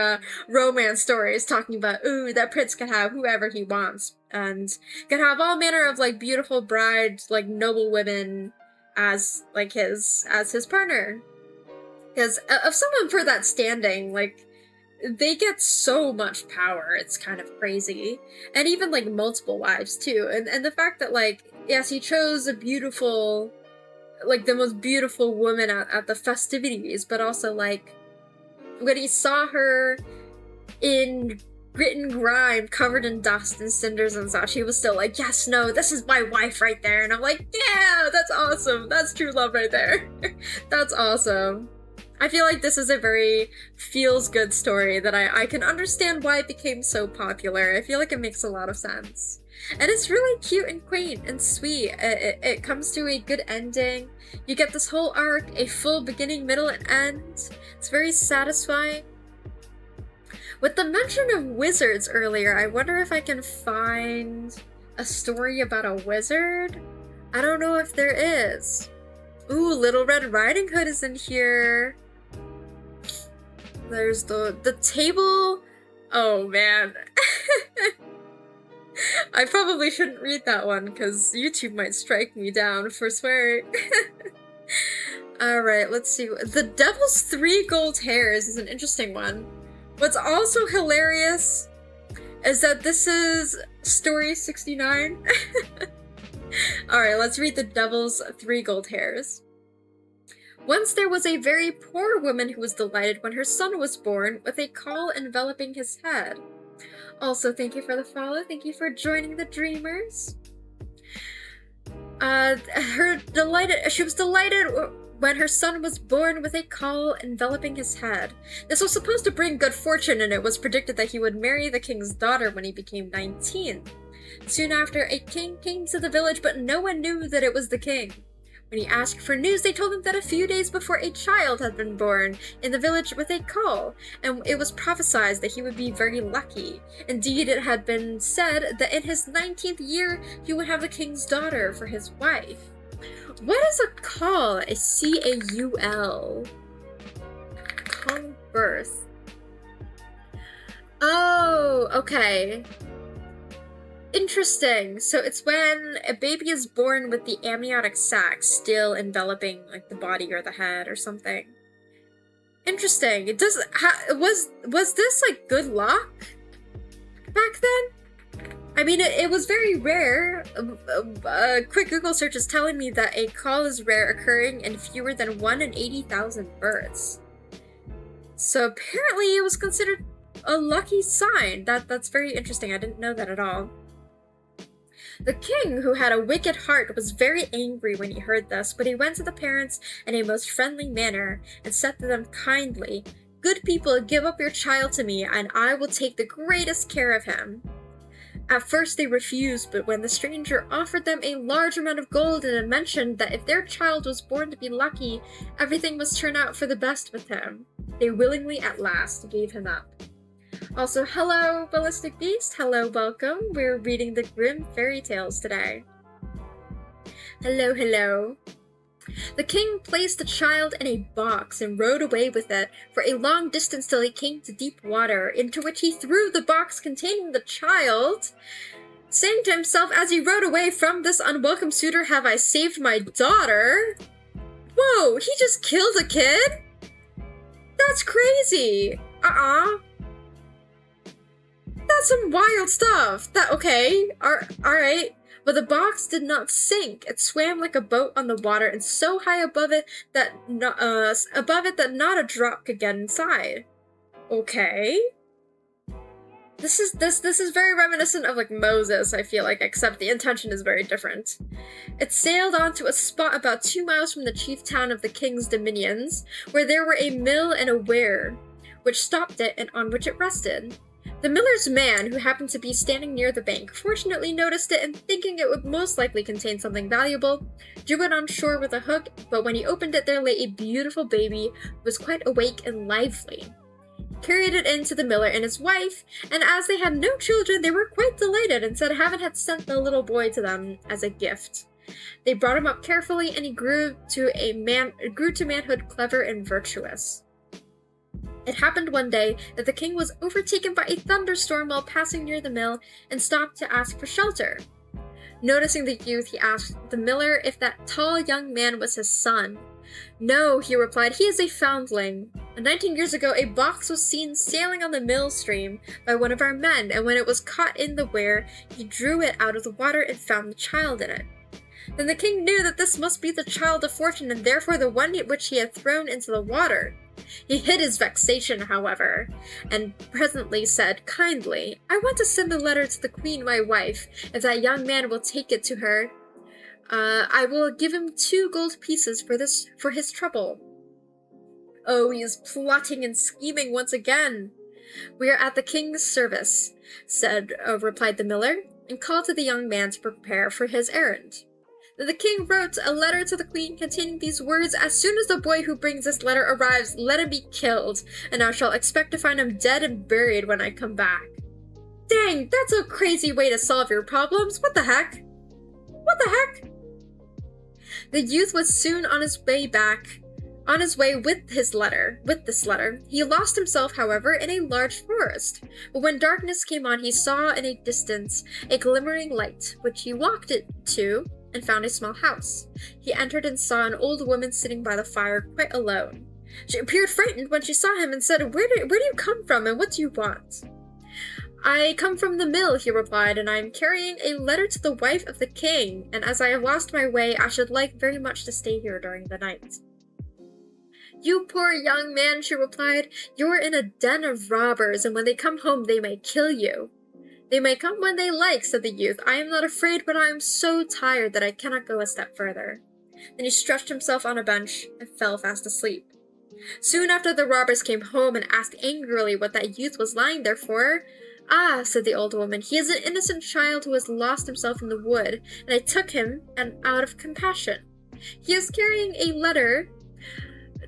romance stories talking about, ooh, that prince can have whoever he wants, and can have all manner of, like, beautiful brides, like, noble women as, like, as his partner. Because of someone for that standing, like, they get so much power, it's kind of crazy. And even, like, multiple wives, too. And the fact that, like, yes, he chose a beautiful, like, the most beautiful woman at the festivities, but also, like, when he saw her in grit and grime, covered in dust and cinders and such, he was still like, yes, no, this is my wife right there. And I'm like, yeah, that's awesome. That's true love right there. That's awesome. I feel like this is a very feels-good story that I can understand why it became so popular. I feel like it makes a lot of sense. And it's really cute and quaint and sweet. It comes to a good ending. You get this whole arc, a full beginning, middle, and end. It's very satisfying. With the mention of wizards earlier, I wonder if I can find a story about a wizard? I don't know if there is. Ooh, Little Red Riding Hood is in here. There's the table. Oh, man. I probably shouldn't read that one, because YouTube might strike me down for swearing. Alright, let's see. The Devil's 3 Gold Hairs is an interesting one. What's also hilarious is that this is story 69. Alright, let's read The Devil's 3 Gold Hairs. Once there was a very poor woman who was delighted when her son was born with a caul enveloping his head. Also, thank you for the follow. Thank you for joining the Dreamers. She was delighted when her son was born with a caul enveloping his head. This was supposed to bring good fortune, and it was predicted that he would marry the king's daughter when he became 19. Soon after, a king came to the village, but no one knew that it was the king. When he asked for news, they told him that a few days before a child had been born in the village with a caul, and it was prophesied that he would be very lucky. Indeed, it had been said that in his 19th year, he would have the king's daughter for his wife. What is a caul? A C-A-U-L. Caul of birth. Oh, okay. Interesting. So it's when a baby is born with the amniotic sac still enveloping like the body or the head or something. Interesting. It does. Was this like good luck back then? I mean, it was very rare. A quick Google search is telling me that a caul is rare, occurring in fewer than 1 in 80,000 births. So apparently, it was considered a lucky sign. That's very interesting. I didn't know that at all. The king, who had a wicked heart, was very angry when he heard this, but he went to the parents in a most friendly manner and said to them kindly, "Good people, give up your child to me, and I will take the greatest care of him." At first they refused, but when the stranger offered them a large amount of gold and mentioned that if their child was born to be lucky, everything must turn out for the best with him, they willingly at last gave him up. Also, hello, Ballistic Beast. Hello, welcome. We're reading the Grimm Fairy Tales today. Hello, hello. The king placed the child in a box and rode away with it for a long distance till he came to deep water, into which he threw the box containing the child, saying to himself as he rode away, "From this unwelcome suitor have I saved my daughter." Whoa, he just killed a kid? That's crazy. That's some wild stuff. Okay, alright. But the box did not sink. It swam like a boat on the water and so high above it that not a drop could get inside. Okay. This is very reminiscent of like Moses, I feel like, except the intention is very different. It sailed on to a spot about 2 miles from the chief town of the king's dominions, where there were a mill and a weir, which stopped it and on which it rested. The miller's man, who happened to be standing near the bank, fortunately noticed it and, thinking it would most likely contain something valuable, drew it on shore with a hook, but when he opened it there lay a beautiful baby who was quite awake and lively. He carried it in to the miller and his wife, and as they had no children, they were quite delighted and said heaven had sent the little boy to them as a gift. They brought him up carefully, and he grew to manhood, clever and virtuous. It happened one day that the king was overtaken by a thunderstorm while passing near the mill and stopped to ask for shelter. Noticing the youth, he asked the miller if that tall young man was his son. "No," he replied, "he is a foundling. 19 years ago, a box was seen sailing on the mill stream by one of our men, and when it was caught in the weir, he drew it out of the water and found the child in it." Then the king knew that this must be the child of fortune, and therefore the one which he had thrown into the water. He hid his vexation, however, and presently said kindly, "I want to send a letter to the queen my wife. If that young man will take it to her, I will give him 2 gold pieces for his trouble." "Oh, he is plotting and scheming once again." "We are at the king's service," replied the miller, and called to the young man to prepare for his errand. Then the king wrote a letter to the queen containing these words: "As soon as the boy who brings this letter arrives, let him be killed, and I shall expect to find him dead and buried when I come back." Dang, that's a crazy way to solve your problems. What the heck? What the heck? The youth was soon on his way with this letter. He lost himself, however, in a large forest. But when darkness came on, he saw in a distance a glimmering light, which he walked it to, and found a small house. He entered and saw an old woman sitting by the fire, quite alone. She appeared frightened when she saw him and said, where do you come from, and what do you want?" "I come from the mill," he replied, "and I am carrying a letter to the wife of the king, and as I have lost my way, I should like very much to stay here during the night." "You poor young man," she replied, "you are in a den of robbers, and when they come home they may kill you." "They may come when they like," said the youth. "I am not afraid, but I am so tired that I cannot go a step further." Then he stretched himself on a bench and fell fast asleep. Soon after, the robbers came home and asked angrily what that youth was lying there for. "Ah," said the old woman, "he is an innocent child who has lost himself in the wood, and I took him and out of compassion. He is carrying a letter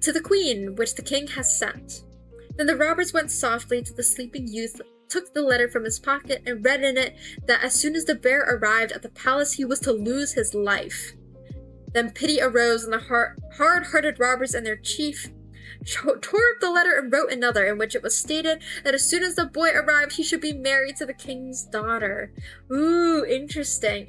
to the queen, which the king has sent." Then the robbers went softly to the sleeping youth, took the letter from his pocket, and read in it that as soon as the bear arrived at the palace, he was to lose his life. Then pity arose on the hard-hearted robbers, and their chief tore up the letter and wrote another, in which it was stated that as soon as the boy arrived, he should be married to the king's daughter. Ooh, interesting.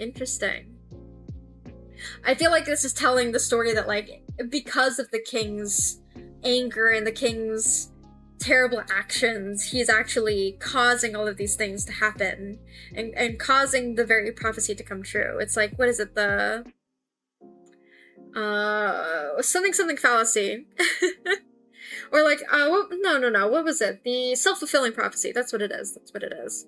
I feel like this is telling the story that, like, because of the king's anger and the king's terrible actions, he's actually causing all of these things to happen and causing the very prophecy to come true. It's like, what is it, the something fallacy. Or like, no, what was it? The self-fulfilling prophecy. That's what it is.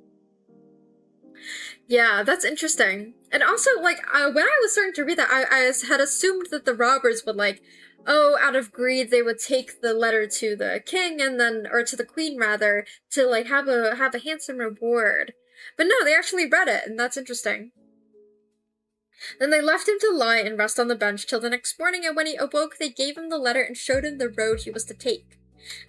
Yeah, that's interesting. And also, like, when I was starting to read that, I had assumed that the robbers would, like, out of greed, they would take the letter to the king or to the queen rather, to, like, have a handsome reward. But no, they actually read it, and that's interesting. Then they left him to lie and rest on the bench till the next morning, and when he awoke, they gave him the letter and showed him the road he was to take.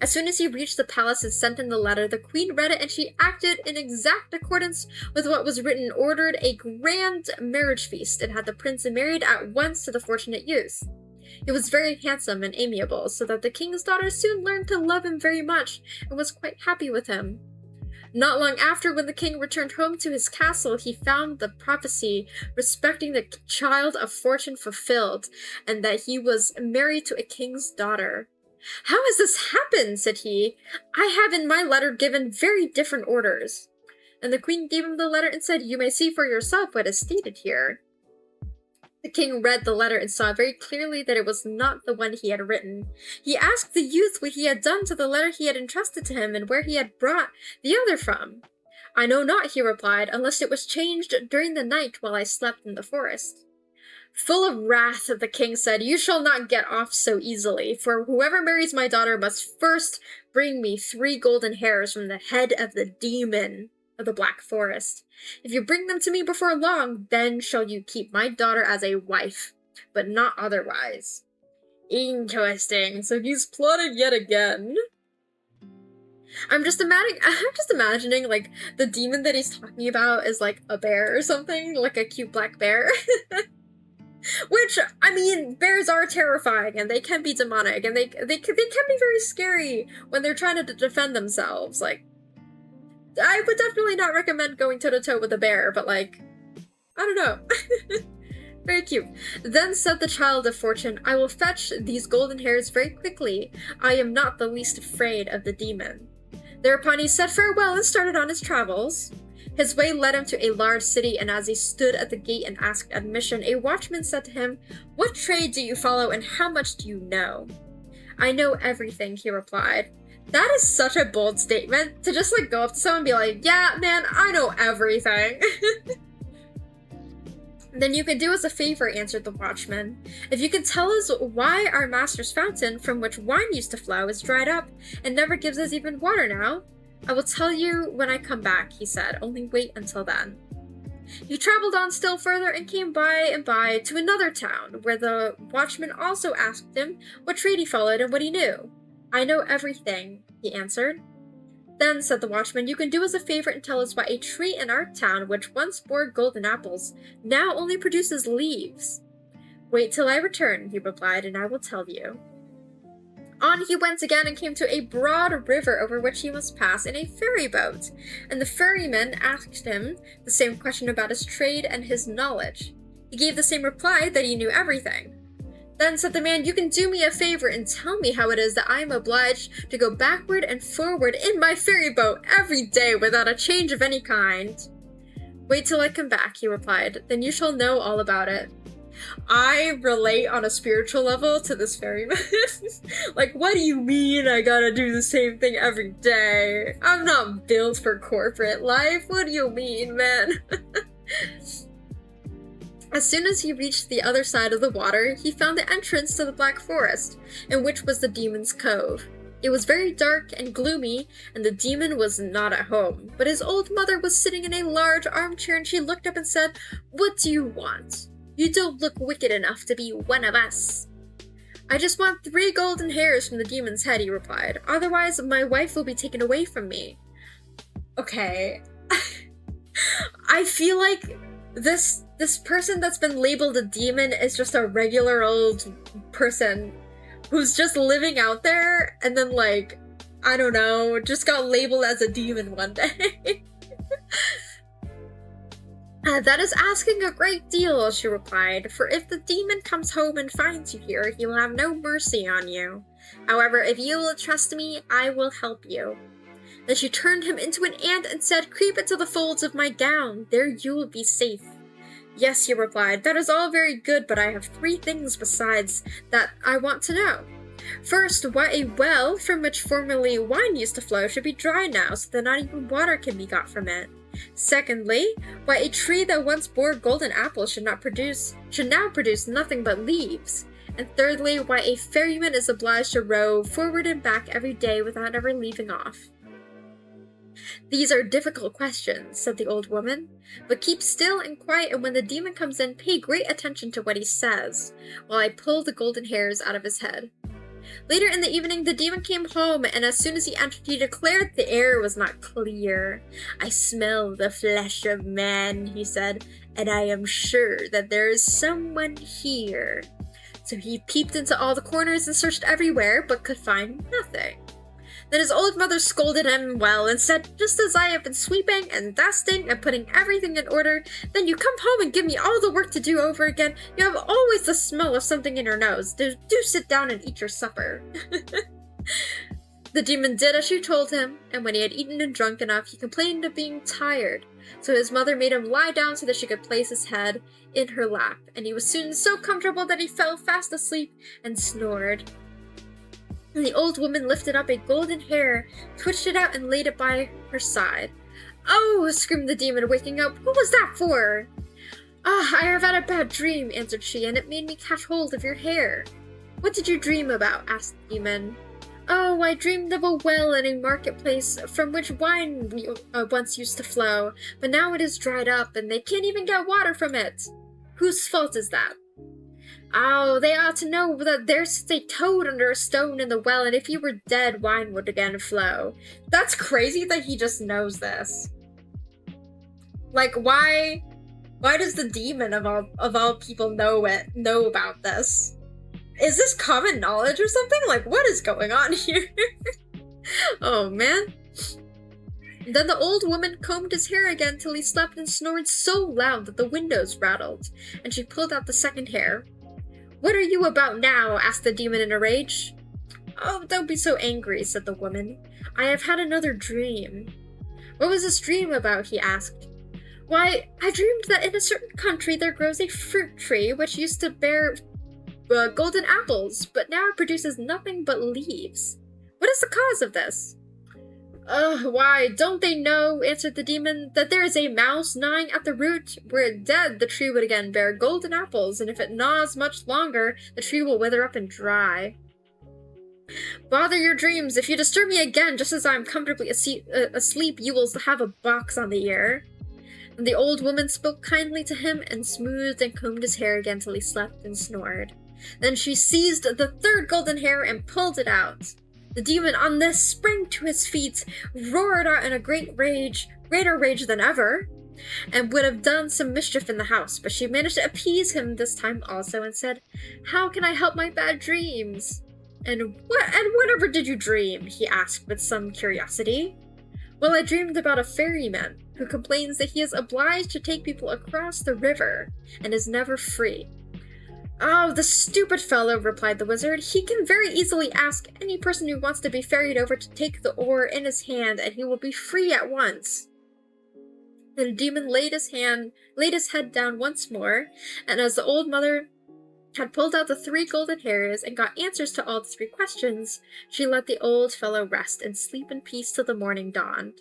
As soon as he reached the palace and sent in the letter, the queen read it, and she acted in exact accordance with what was written, ordered a grand marriage feast, and had the prince married at once to the fortunate youth. He was very handsome and amiable, so that the king's daughter soon learned to love him very much, and was quite happy with him. Not long after, when the king returned home to his castle, he found the prophecy respecting the child of fortune fulfilled, and that he was married to a king's daughter. "How has this happened?" said he. "I have in my letter given very different orders." And the queen gave him the letter and said, "You may see for yourself what is stated here." The king read the letter and saw very clearly that it was not the one he had written. He asked the youth what he had done to the letter he had entrusted to him, and where he had brought the other from. "I know not," he replied, "unless it was changed during the night while I slept in the forest." Full of wrath, the king said, "You shall not get off so easily, for whoever marries my daughter must first bring me 3 golden hairs from the head of the demon of the Black Forest. If you bring them to me before long, then shall you keep my daughter as a wife, but not otherwise." Interesting. So he's plotted yet again. I'm just imagining, like, the demon that he's talking about is, like, a bear or something, like a cute black bear. Which, I mean, bears are terrifying, and they can be demonic, and they can be very scary when they're trying to defend themselves. Like, I would definitely not recommend going toe-to-toe with a bear, but, like, I don't know. Very cute. Then said the child of fortune, "I will fetch these golden hairs very quickly. I am not the least afraid of the demon." Thereupon he said farewell and started on his travels. His way led him to a large city, and as he stood at the gate and asked admission, a watchman said to him, "What trade do you follow, and how much do you know?" "I know everything," he replied. That is such a bold statement, to just, like, go up to someone and be like, "Yeah, man, I know everything." "Then you can do us a favor," answered the watchman. "If you can tell us why our master's fountain, from which wine used to flow, is dried up, and never gives us even water now, I will tell you when I come back," he said. "Only wait until then." He traveled on still further and came by and by to another town, where the watchman also asked him what trade he followed and what he knew. "I know everything," he answered. "Then," said the watchman, "you can do us a favor and tell us why a tree in our town, which once bore golden apples, now only produces leaves." "Wait till I return," he replied, "and I will tell you." On he went again and came to a broad river over which he must pass in a ferry boat, and the ferryman asked him the same question about his trade and his knowledge. He gave the same reply, that he knew everything. Then said the man, "You can do me a favor and tell me how it is that I am obliged to go backward and forward in my ferry boat every day without a change of any kind." "Wait till I come back," he replied, "then you shall know all about it." I relate on a spiritual level to this ferryman. Like, what do you mean I gotta do the same thing every day? I'm not built for corporate life. What do you mean, man? As soon as he reached the other side of the water, he found the entrance to the Black Forest, in which was the Demon's Cove. It was very dark and gloomy, and the demon was not at home, but his old mother was sitting in a large armchair, and she looked up and said, "What do you want? You don't look wicked enough to be one of us." "I just want 3 golden hairs from the demon's head," he replied. "Otherwise, my wife will be taken away from me." Okay. I feel like this person that's been labeled a demon is just a regular old person who's just living out there and then, like, I don't know, just got labeled as a demon one day. "That is asking a great deal," she replied, "for if the demon comes home and finds you here, he will have no mercy on you. However, if you will trust me, I will help you." Then she turned him into an ant and said, "Creep into the folds of my gown. There you will be safe." "Yes," he replied, "that is all very good, but I have 3 things besides that I want to know. First, why a well from which formerly wine used to flow should be dry now, so that not even water can be got from it. Secondly, why a tree that once bore golden apples should now produce nothing but leaves. And thirdly, why a ferryman is obliged to row forward and back every day without ever leaving off." "These are difficult questions," said the old woman, "but keep still and quiet, and when the demon comes in, pay great attention to what he says, while I pull the golden hairs out of his head." Later in the evening, the demon came home, and as soon as he entered, he declared the air was not clear. "I smell the flesh of man," he said, "and I am sure that there is someone here." So he peeped into all the corners and searched everywhere, but could find nothing. Then his old mother scolded him well and said, "Just as I have been sweeping and dusting and putting everything in order, then you come home and give me all the work to do over again. You have always the smell of something in your nose. Do sit down and eat your supper." The demon did as she told him, and when he had eaten and drunk enough, he complained of being tired. So his mother made him lie down so that she could place his head in her lap, and he was soon so comfortable that he fell fast asleep and snored. And the old woman lifted up a golden hair, twitched it out, and laid it by her side. "Oh!" screamed the demon, waking up. "What was that for?" "Ah, I have had a bad dream," answered she, "and it made me catch hold of your hair." "What did you dream about?" asked the demon. "Oh, I dreamed of a well in a marketplace from which wine once used to flow, but now it is dried up, and they can't even get water from it." "Whose fault is that?" "Oh, they ought to know that there sits a toad under a stone in the well, and if he were dead, wine would again flow." That's crazy that he just knows this. Like, why does the demon of all people know about this? Is this common knowledge or something? Like, what is going on here? Oh, man. Then the old woman combed his hair again till he slept and snored so loud that the windows rattled, and she pulled out the second hair. "What are you about now?" asked the demon in a rage. "Oh, don't be so angry," said the woman. "I have had another dream." "What was this dream about?" he asked. "Why, I dreamed that in a certain country there grows a fruit tree which used to bear golden apples, but now it produces nothing but leaves. What is the cause of this?" Why, don't they know," answered the demon, "that there is a mouse gnawing at the root? Were it dead, the tree would again bear golden apples, and if it gnaws much longer, the tree will wither up and dry." "Bother your dreams! If you disturb me again just as I am comfortably asleep, you will have a box on the ear." And the old woman spoke kindly to him, and smoothed and combed his hair again till he slept and snored. Then she seized the 3rd golden hair and pulled it out. The demon on this sprang to his feet, roared out in a greater rage than ever, and would have done some mischief in the house, but she managed to appease him this time also, and said, "How can I help my bad dreams?" And whatever did you dream?" he asked with some curiosity. "Well, I dreamed about a ferryman who complains that he is obliged to take people across the river, and is never free." "Oh, the stupid fellow," replied the wizard. "He can very easily ask any person who wants to be ferried over to take the oar in his hand, and he will be free at once." Then the demon laid his head down once more, and as the old mother had pulled out the 3 golden hairs and got answers to all the 3 questions, she let the old fellow rest and sleep in peace till the morning dawned.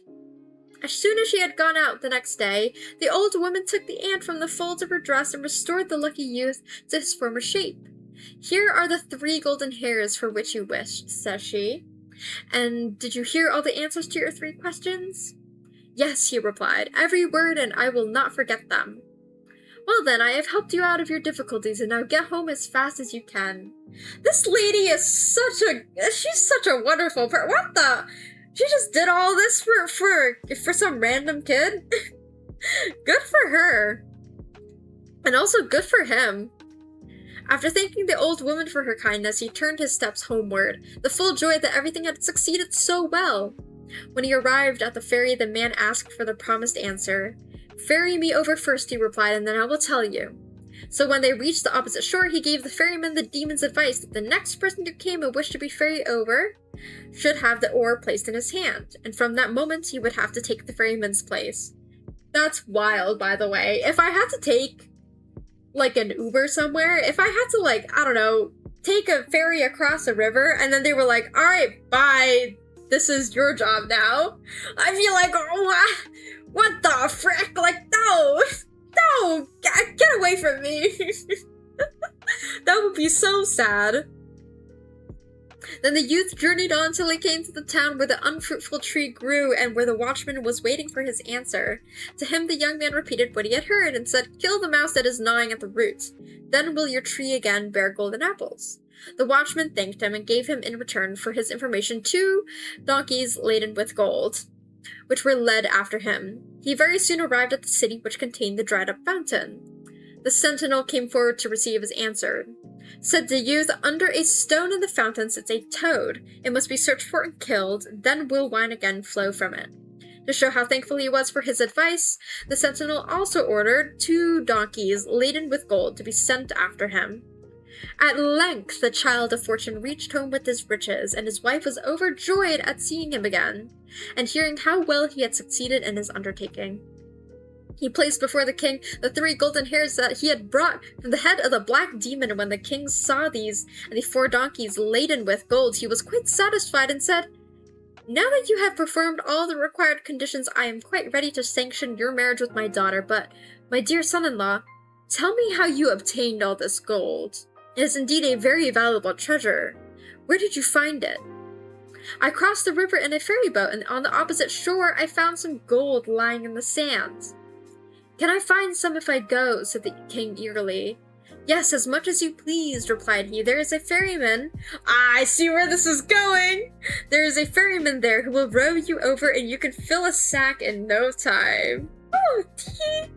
As soon as she had gone out the next day, the old woman took the ant from the folds of her dress and restored the lucky youth to his former shape. "Here are the 3 golden hairs for which you wished," says she. "And did you hear all the answers to your 3 questions?" "Yes," he replied, "every word, and I will not forget them." "Well then, I have helped you out of your difficulties, and now get home as fast as you can." This lady is she's such a wonderful person. What the? She just did all this for some random kid? Good for her. And also good for him. After thanking the old woman for her kindness, he turned his steps homeward, the full joy that everything had succeeded so well. When he arrived at the ferry, the man asked for the promised answer. "Ferry me over first," he replied, "and then I will tell you." So when they reached the opposite shore, he gave the ferryman the demon's advice that the next person who came and wished to be ferried over should have the oar placed in his hand, and from that moment he would have to take the ferryman's place. That's wild, by the way. If I had to take, like, an Uber somewhere, if I had to, like, I don't know, take a ferry across a river, and then they were like, "Alright, bye, this is your job now," I feel like, oh, what the frick? Like, no, get away from me. That would be so sad. Then the youth journeyed on till he came to the town where the unfruitful tree grew and where the watchman was waiting for his answer. To him the young man repeated what he had heard and said, "Kill the mouse that is gnawing at the roots. Then will your tree again bear golden apples." The watchman thanked him and gave him in return for his information 2 donkeys laden with gold, which were led after him. He very soon arrived at the city which contained the dried-up fountain. The sentinel came forward to receive his answer. Said the youth, "Under a stone in the fountain sits a toad. It must be searched for and killed, then will wine again flow from it." To show how thankful he was for his advice, the sentinel also ordered 2 donkeys laden with gold to be sent after him. At length the child of fortune reached home with his riches, and his wife was overjoyed at seeing him again, and hearing how well he had succeeded in his undertaking. He placed before the king the 3 golden hairs that he had brought from the head of the black demon, and when the king saw these and the 4 donkeys laden with gold, he was quite satisfied and said, "Now that you have performed all the required conditions, I am quite ready to sanction your marriage with my daughter, but, my dear son-in-law, tell me how you obtained all this gold. It is indeed a very valuable treasure. Where did you find it?" "I crossed the river in a ferry boat, and on the opposite shore I found some gold lying in the sand." "Can I find some if I go?" said the king eagerly. "Yes, as much as you please," replied he. "There is a ferryman—" I see where this is going! "There is a ferryman there who will row you over, and you can fill a sack in no time." Oh, tee!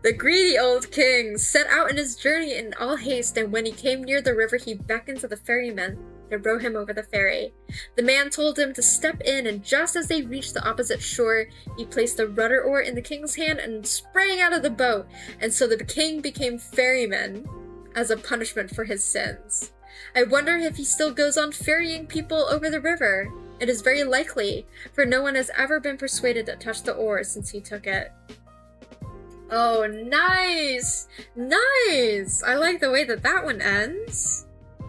The greedy old king set out on his journey in all haste, and when he came near the river he beckoned to the ferryman to row him over the ferry. The man told him to step in, and just as they reached the opposite shore, he placed the rudder oar in the king's hand and sprang out of the boat, and so the king became ferryman as a punishment for his sins. I wonder if he still goes on ferrying people over the river. It is very likely, for no one has ever been persuaded to touch the oar since he took it. Oh, nice! Nice! I like the way that that one ends.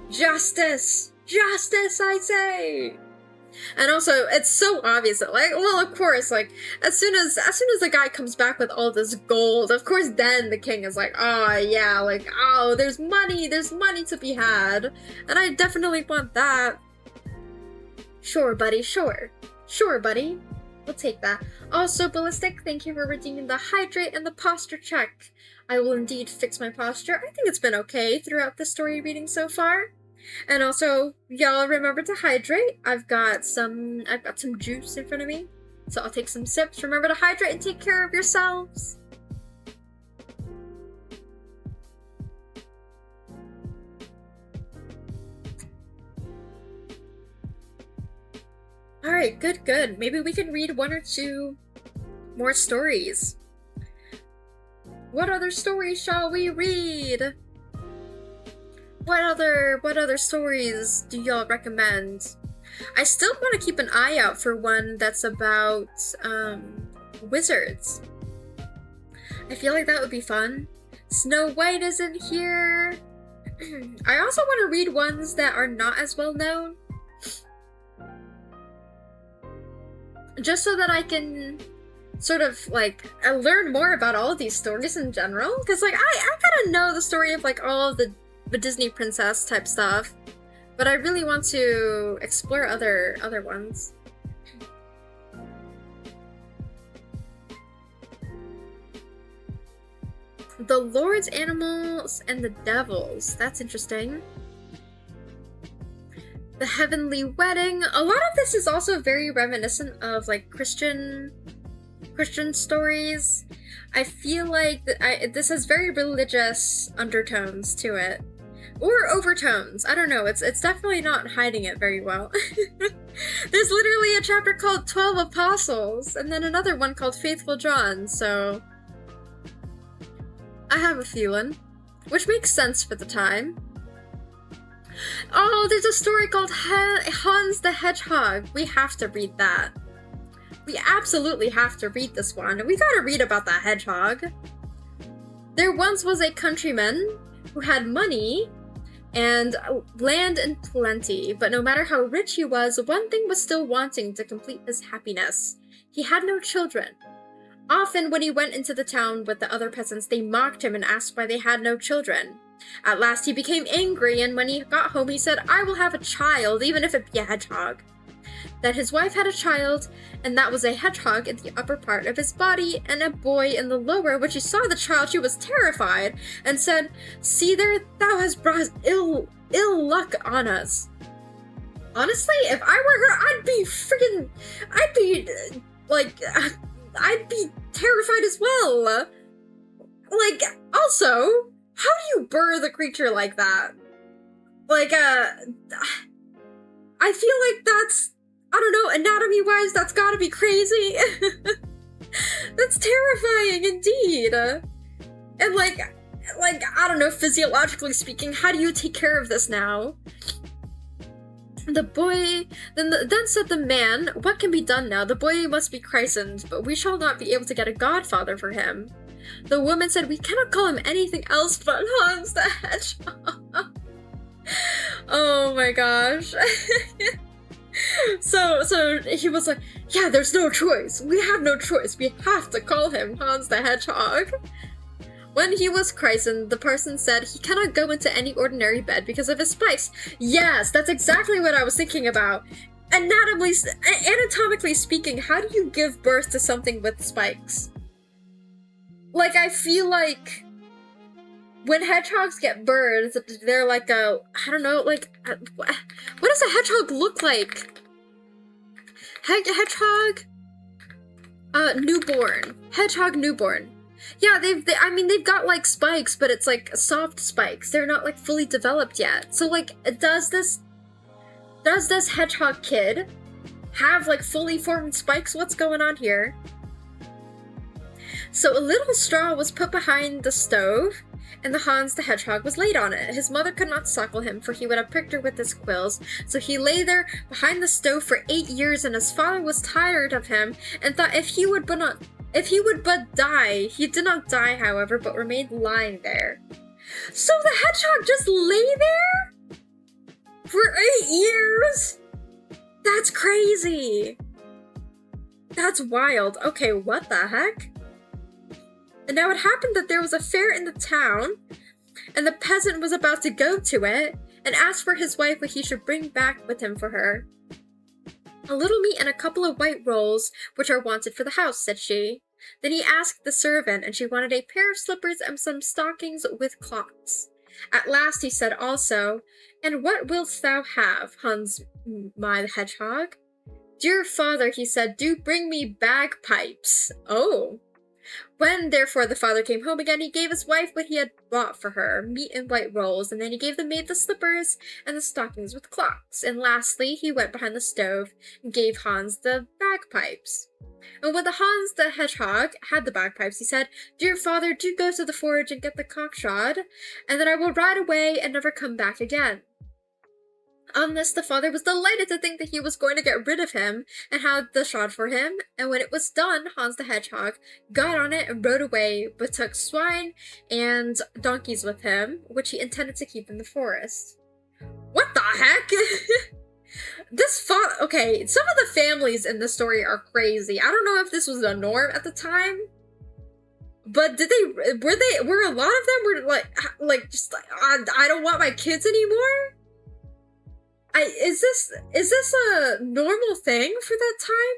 Justice! Justice, I say! And also, it's so obvious that, like, well, of course, like, as soon as the guy comes back with all this gold, of course then the king is like, oh, yeah, like, oh, there's money to be had. And I definitely want that. Sure, buddy, sure. Sure, buddy. We'll take that. Also, Ballistic, thank you for redeeming the hydrate and the posture check. I will indeed fix my posture. I think it's been okay throughout the story reading so far. And also, y'all remember to hydrate. I've got some juice in front of me, so I'll take some sips. Remember to hydrate and take care of yourselves. Alright, good. Maybe we can read 1 or 2 more stories. What other stories shall we read? What other stories do y'all recommend? I still want to keep an eye out for one that's about wizards. I feel like that would be fun. Snow White isn't here. I also want to read ones that are not as well known. Just so that I can sort of, like, learn more about all of these stories in general. Because, like, I gotta know the story of, like, all of the Disney princess type stuff. But I really want to explore other ones. The Lord's Animals and the Devils. That's interesting. The Heavenly Wedding. A lot of this is also very reminiscent of, like, Christian stories. I feel like this has very religious undertones to it. Or overtones. I don't know. It's definitely not hiding it very well. There's literally a chapter called 12 Apostles, and then another one called Faithful John, so I have a feeling. Which makes sense for the time. Oh, there's a story called Hans the Hedgehog. We have to read that. We absolutely have to read this one. We gotta read about the hedgehog. There once was a countryman who had money and land in plenty, but no matter how rich he was, one thing was still wanting to complete his happiness. He had no children. Often when he went into the town with the other peasants, they mocked him and asked why they had no children. At last he became angry, and when he got home he said, "I will have a child, even if it be a hedgehog." That his wife had a child, and that was a hedgehog in the upper part of his body, and a boy in the lower. When she saw the child, she was terrified, and said, "See there, thou hast brought ill luck on us." Honestly, if I were her, I'd be terrified as well. Like, also, how do you birth a creature like that? Like, I feel like that's, I don't know, anatomy-wise, that's gotta be crazy. That's terrifying, indeed. And like, I don't know, physiologically speaking, how do you take care of this now? The boy, then said the man, "What can be done now? The boy must be christened, but we shall not be able to get a godfather for him." The woman said, "We cannot call him anything else but Hans the Hedgehog." Oh my gosh. So he was like, "Yeah, there's no choice. We have no choice. We have to call him Hans the Hedgehog." When he was christened, the parson said he cannot go into any ordinary bed because of his spikes. Yes, that's exactly what I was thinking about. Anatomically speaking, how do you give birth to something with spikes? Like, I feel like when hedgehogs get birds, they're like I don't know, like, what does a hedgehog look like? Hedgehog? Newborn. Hedgehog newborn. Yeah, they've got, like, spikes, but it's, like, soft spikes. They're not, like, fully developed yet. So, like, does this hedgehog kid have, like, fully formed spikes? What's going on here? So a little straw was put behind the stove, and the Hans the Hedgehog was laid on it. His mother could not suckle him, for he would have pricked her with his quills. So he lay there behind the stove for 8 years, and his father was tired of him, and thought if he would but die. He did not die, however, but remained lying there. So the hedgehog just lay there? For 8 years? That's crazy. That's wild. Okay, what the heck? And now it happened that there was a fair in the town, and the peasant was about to go to it, and asked for his wife what he should bring back with him for her. "A little meat and a couple of white rolls, which are wanted for the house," said she. Then he asked the servant, and she wanted a pair of slippers and some stockings with clocks. At last he said also, "And what wilt thou have, Hans my hedgehog?" "Dear father," he said, "do bring me bagpipes." Oh. When, therefore, the father came home again, he gave his wife what he had bought for her, meat and white rolls, and then he gave the maid the slippers and the stockings with clocks. And lastly, he went behind the stove and gave Hans the bagpipes. And when the Hans the Hedgehog had the bagpipes, he said, "Dear father, do go to the forge and get the cockshod, and then I will ride away and never come back again." On this, the father was delighted to think that he was going to get rid of him and had the shod for him, and when it was done, Hans the Hedgehog got on it and rode away, but took swine and donkeys with him, which he intended to keep in the forest. What the heck? Okay, some of the families in this story are crazy. I don't know if this was the norm at the time, but were a lot of them were I don't want my kids anymore? Is this a normal thing for that time?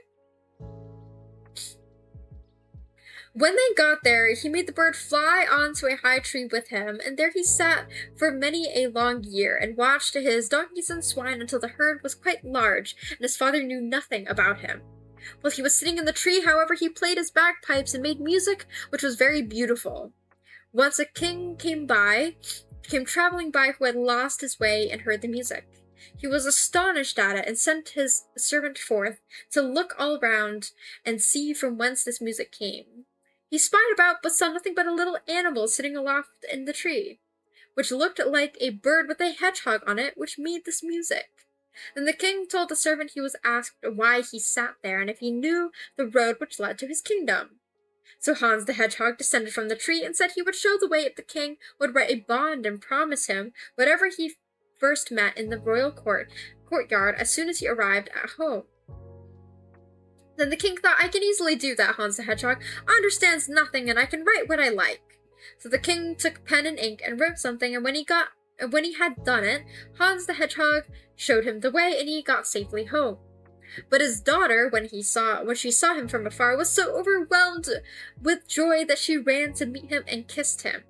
When they got there, he made the bird fly onto a high tree with him, and there he sat for many a long year, and watched his donkeys and swine until the herd was quite large, and his father knew nothing about him. While he was sitting in the tree, however, he played his bagpipes and made music, which was very beautiful. Once a king came traveling by who had lost his way and heard the music. He was astonished at it and sent his servant forth to look all round and see from whence this music came. He spied about, but saw nothing but a little animal sitting aloft in the tree, which looked like a bird with a hedgehog on it, which made this music. Then the king told the servant he was asked why he sat there, and if he knew the road which led to his kingdom. So Hans the Hedgehog descended from the tree and said he would show the way if the king would write a bond and promise him whatever he first met in the royal courtyard as soon as he arrived at home. Then the king thought, I can easily do that. Hans the Hedgehog understands nothing, and I can write what I like. So the king took pen and ink and wrote something, and when he had done it, Hans the Hedgehog showed him the way, and he got safely home. But his daughter, when she saw him from afar, was so overwhelmed with joy that she ran to meet him and kissed him.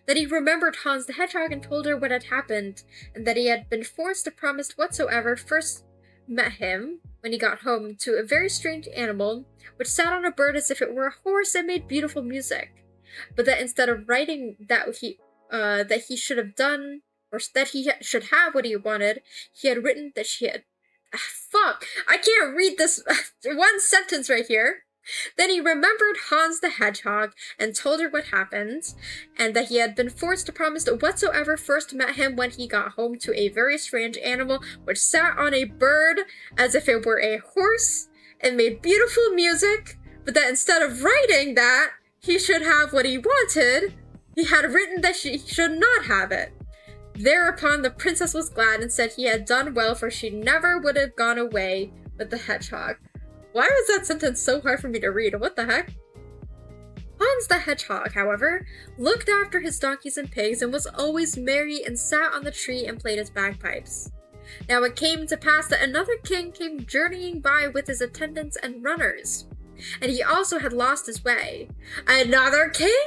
Then he remembered Hans the Hedgehog and told her what had happened, and that he had been forced to promise whatsoever first met him when he got home to a very strange animal, which sat on a bird as if it were a horse and made beautiful music. But that instead of writing that he should have done, or that he should have what he wanted, he had written that she had... Fuck! I can't read this one sentence right here. Then he remembered Hans the Hedgehog and told her what happened, and that he had been forced to promise whatsoever first met him when he got home to a very strange animal which sat on a bird as if it were a horse and made beautiful music, but that instead of writing that he should have what he wanted, he had written that she should not have it. Thereupon the princess was glad and said he had done well, for she never would have gone away with the hedgehog. Why was that sentence so hard for me to read? What the heck? Hans the Hedgehog, however, looked after his donkeys and pigs and was always merry and sat on the tree and played his bagpipes. Now it came to pass that another king came journeying by with his attendants and runners, and he also had lost his way. Another king?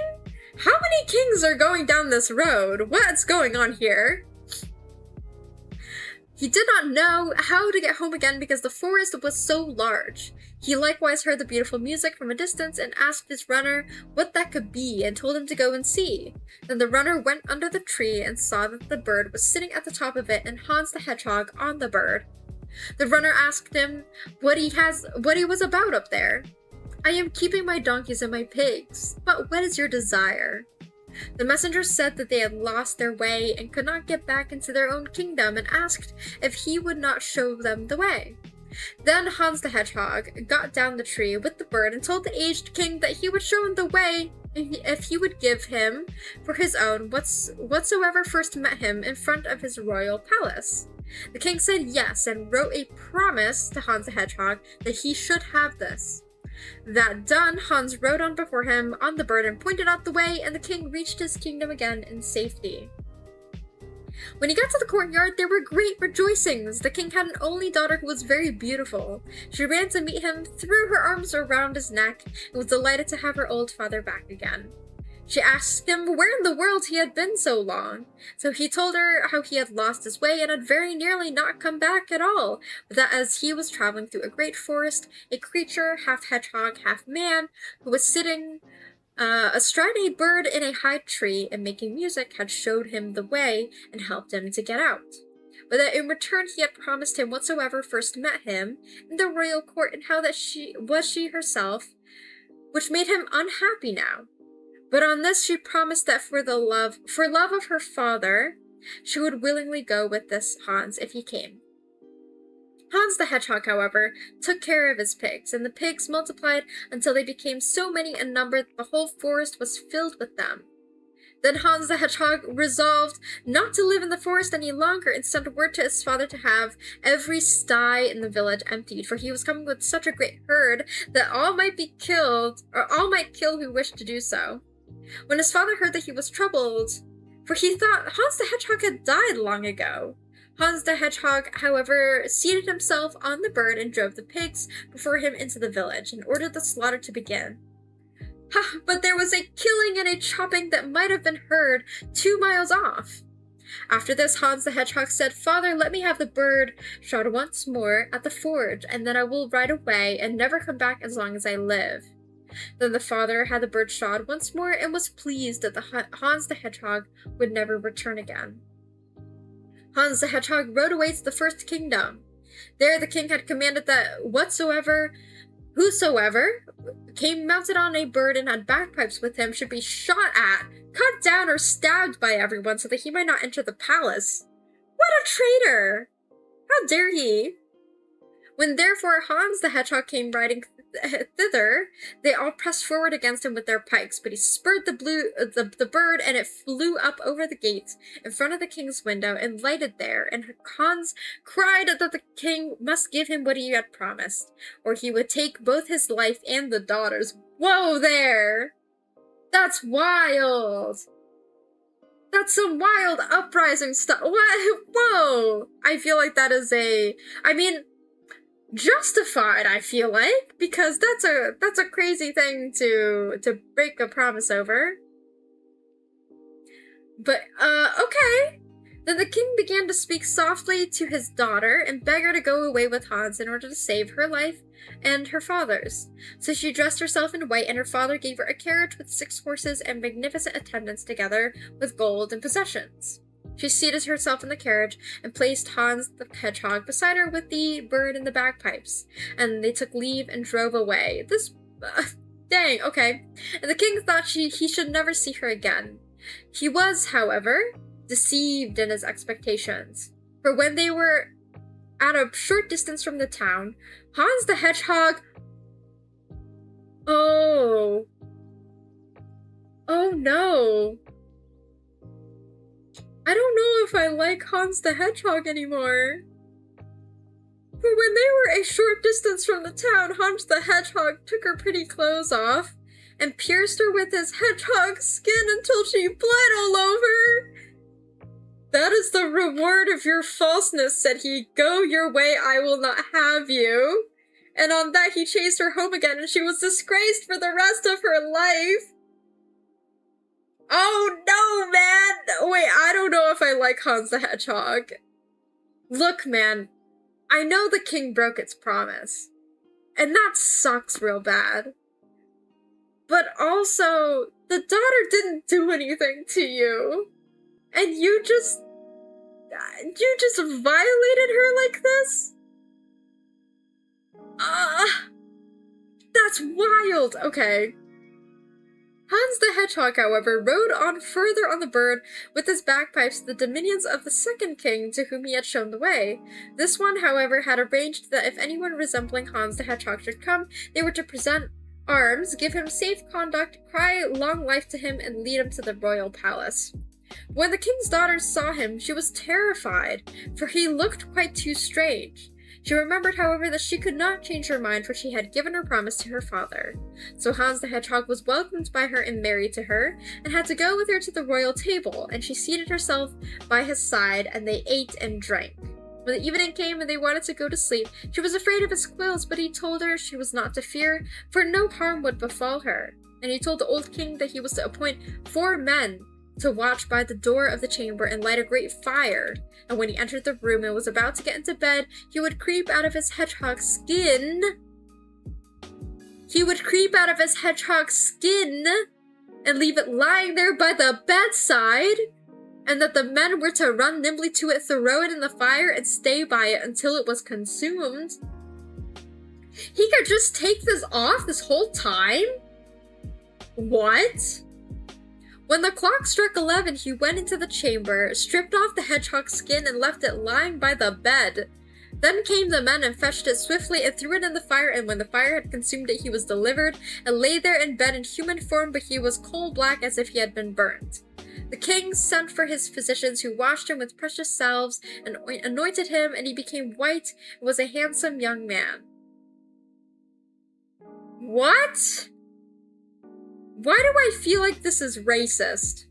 How many kings are going down this road? What's going on here? He did not know how to get home again because the forest was so large. He likewise heard the beautiful music from a distance and asked his runner what that could be and told him to go and see. Then the runner went under the tree and saw that the bird was sitting at the top of it and Hans the Hedgehog on the bird. The runner asked him what he was about up there. I am keeping my donkeys and my pigs, but what is your desire? The messenger said that they had lost their way and could not get back into their own kingdom, and asked if he would not show them the way. Then Hans the Hedgehog got down the tree with the bird and told the aged king that he would show him the way if he would give him for his own whatsoever first met him in front of his royal palace. The king said yes and wrote a promise to Hans the Hedgehog that he should have this. That done, Hans rode on before him on the bird and pointed out the way, and the king reached his kingdom again in safety. When he got to the courtyard, there were great rejoicings. The king had an only daughter who was very beautiful. She ran to meet him, threw her arms around his neck, and was delighted to have her old father back again. She asked him where in the world he had been so long. So he told her how he had lost his way and had very nearly not come back at all, but that as he was traveling through a great forest, a creature, half hedgehog, half man, who was sitting astride a bird in a high tree and making music, had showed him the way and helped him to get out. But that in return he had promised him whatsoever first met him in the royal court, and how that she herself, which made him unhappy now. But on this she promised that for love of her father, She would willingly go with this Hans if he came. Hans the Hedgehog, however, took care of his pigs, and the pigs multiplied until they became so many in number that the whole forest was filled with them. Then Hans the Hedgehog resolved not to live in the forest any longer and sent word to his father to have every sty in the village emptied, for he was coming with such a great herd that all might kill who wished to do so. When his father heard that, he was troubled, for he thought Hans the Hedgehog had died long ago. Hans the Hedgehog, however, seated himself on the bird and drove the pigs before him into the village and ordered the slaughter to begin. Ha! But there was a killing and a chopping that might have been heard 2 miles off. After this, Hans the Hedgehog said, "Father, let me have the bird shot once more at the forge, and then I will ride away and never come back as long as I live." Then the father had the bird shot once more and was pleased that Hans the Hedgehog would never return again. Hans the Hedgehog rode away to the first kingdom. There the king had commanded that whosoever came mounted on a bird and had bagpipes with him should be shot at, cut down, or stabbed by everyone so that he might not enter the palace. What a traitor! How dare he! When therefore Hans the Hedgehog came riding thither, they all pressed forward against him with their pikes, but he spurred the bird, and it flew up over the gate in front of the king's window and lighted there, and Hans cried that the king must give him what he had promised, or he would take both his life and the daughter's. Whoa there! That's wild! That's some wild uprising stuff. What? Whoa! I feel like that is justified, I feel like, because that's a crazy thing to break a promise over. But okay. Then the king began to speak softly to his daughter and beg her to go away with Hans in order to save her life and her father's. So she dressed herself in white, and her father gave her a carriage with 6 horses and magnificent attendants, together with gold and possessions. She seated herself in the carriage and placed Hans the Hedgehog beside her with the bird and the bagpipes, and they took leave and drove away. Dang, okay. And the king thought he should never see her again. He was, however, deceived in his expectations, for when they were at a short distance from the town, Hans the Hedgehog... Oh no. I don't know if I like Hans the Hedgehog anymore. For when they were a short distance from the town, Hans the Hedgehog took her pretty clothes off and pierced her with his hedgehog skin until she bled all over. "That is the reward of your falseness," said he. "Go your way, I will not have you." And on that he chased her home again, and she was disgraced for the rest of her life. Oh no, man! Wait, I don't know if I like Hans the Hedgehog. Look, man, I know the king broke its promise, and that sucks real bad. But also, the daughter didn't do anything to you, and you just violated her like this? That's wild! Okay. Hans the Hedgehog, however, rode on further on the bird with his bagpipes to the dominions of the second king to whom he had shown the way. This one, however, had arranged that if anyone resembling Hans the Hedgehog should come, they were to present arms, give him safe conduct, cry long life to him, and lead him to the royal palace. When the king's daughter saw him, she was terrified, for he looked quite too strange. She remembered, however, that she could not change her mind, for she had given her promise to her father. So Hans the Hedgehog was welcomed by her and married to her, and had to go with her to the royal table, and she seated herself by his side, and they ate and drank. When the evening came and they wanted to go to sleep, she was afraid of his quills, but he told her she was not to fear, for no harm would befall her. And he told the old king that he was to appoint 4 men to watch by the door of the chamber and light a great fire, and when he entered the room and was about to get into bed, he would creep out of his hedgehog skin and leave it lying there by the bedside, and that the men were to run nimbly to it, throw it in the fire, and stay by it until it was consumed. He could just take this off this whole time? What? When the clock struck 11, he went into the chamber, stripped off the hedgehog's skin, and left it lying by the bed. Then came the men and fetched it swiftly and threw it in the fire, and when the fire had consumed it, he was delivered, and lay there in bed in human form, but he was coal-black as if he had been burnt. The king sent for his physicians, who washed him with precious salves, and anointed him, and he became white, and was a handsome young man. What? Why do I feel like this is racist?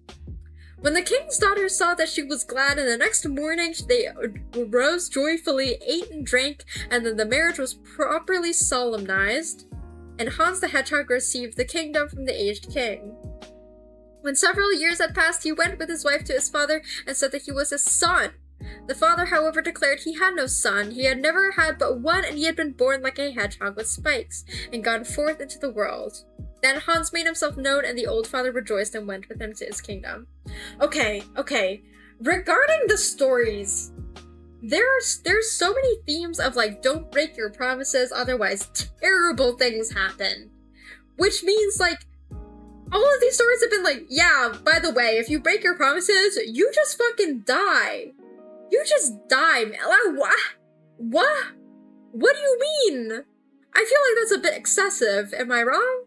When the king's daughter saw that she was glad, and the next morning they rose joyfully, ate and drank, and then the marriage was properly solemnized, and Hans the Hedgehog received the kingdom from the aged king. When several years had passed, he went with his wife to his father and said that he was his son. The father, however, declared he had no son. He had never had but one, and he had been born like a hedgehog with spikes, and gone forth into the world. Then Hans made himself known, and the old father rejoiced and went with him to his kingdom. Okay. Regarding the stories, there's so many themes of like, don't break your promises, otherwise terrible things happen. Which means like, all of these stories have been like, yeah, by the way, if you break your promises, you just fucking die. You just die, man. What? What do you mean? I feel like that's a bit excessive. Am I wrong?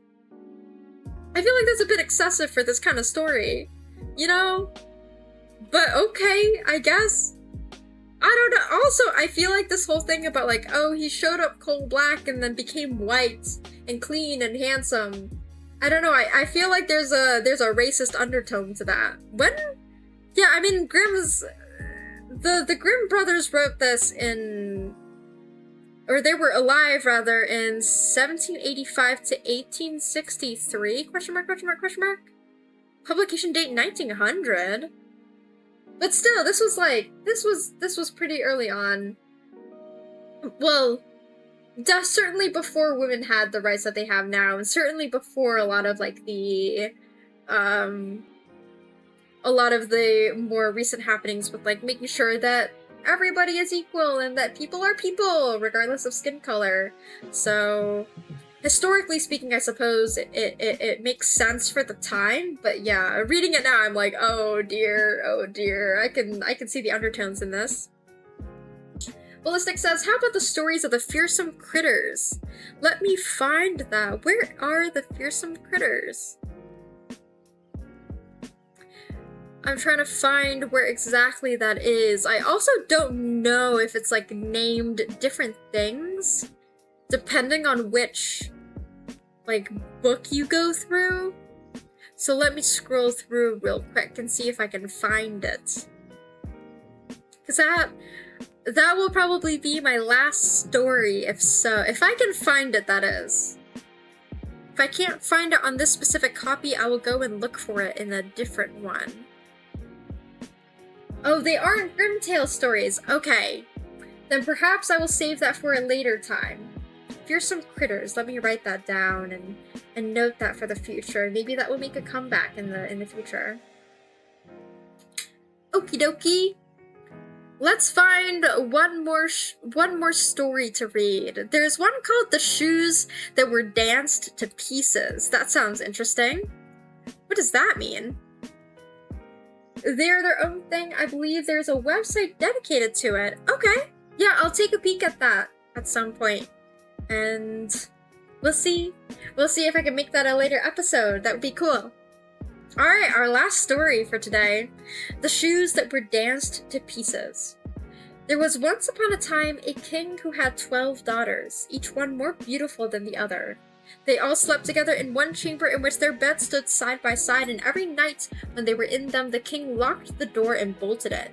I feel like that's a bit excessive for this kind of story. You know? But okay, I guess. I don't know. Also, I feel like this whole thing about like, oh, he showed up coal-black and then became white and clean and handsome. I don't know. I feel like there's a racist undertone to that. Yeah, I mean, Grimm's... The Grimm brothers wrote this in... Or they were alive, rather, in 1785 to 1863? Question mark? Publication date 1900? But still, this was like... This was pretty early on. Well... certainly before women had the rights that they have now, and certainly before a lot of like the a lot of the more recent happenings with like making sure that everybody is equal and that people are people regardless of skin color. So historically speaking, I suppose it makes sense for the time, but yeah, reading it now I'm like, oh dear, I can see the undertones in this. Ballistic says, how about the stories of the fearsome critters? Let me find that. Where are the fearsome critters? I'm trying to find where exactly that is. I also don't know if it's like named different things, depending on which like book you go through. So let me scroll through real quick and see if I can find it. Because that will probably be my last story, if I can find it, that is. If I can't find it on this specific copy, I will go and look for it in a different one. Oh, they aren't Grimm Tales stories. Okay. Then perhaps I will save that for a later time. Fearsome critters. Let me write that down and note that for the future. Maybe that will make a comeback in the future. Okie dokie. Let's find one more story to read. There's one called The Shoes That Were Danced to Pieces. That sounds interesting. What does that mean? They're their own thing. I believe there's a website dedicated to it. Okay. Yeah, I'll take a peek at that at some point. And we'll see. We'll see if I can make that a later episode. That would be cool. Alright, our last story for today. The Shoes That Were Danced to Pieces. There was once upon a time a king who had 12 daughters, each one more beautiful than the other. They all slept together in one chamber in which their beds stood side by side, and every night when they were in them, the king locked the door and bolted it.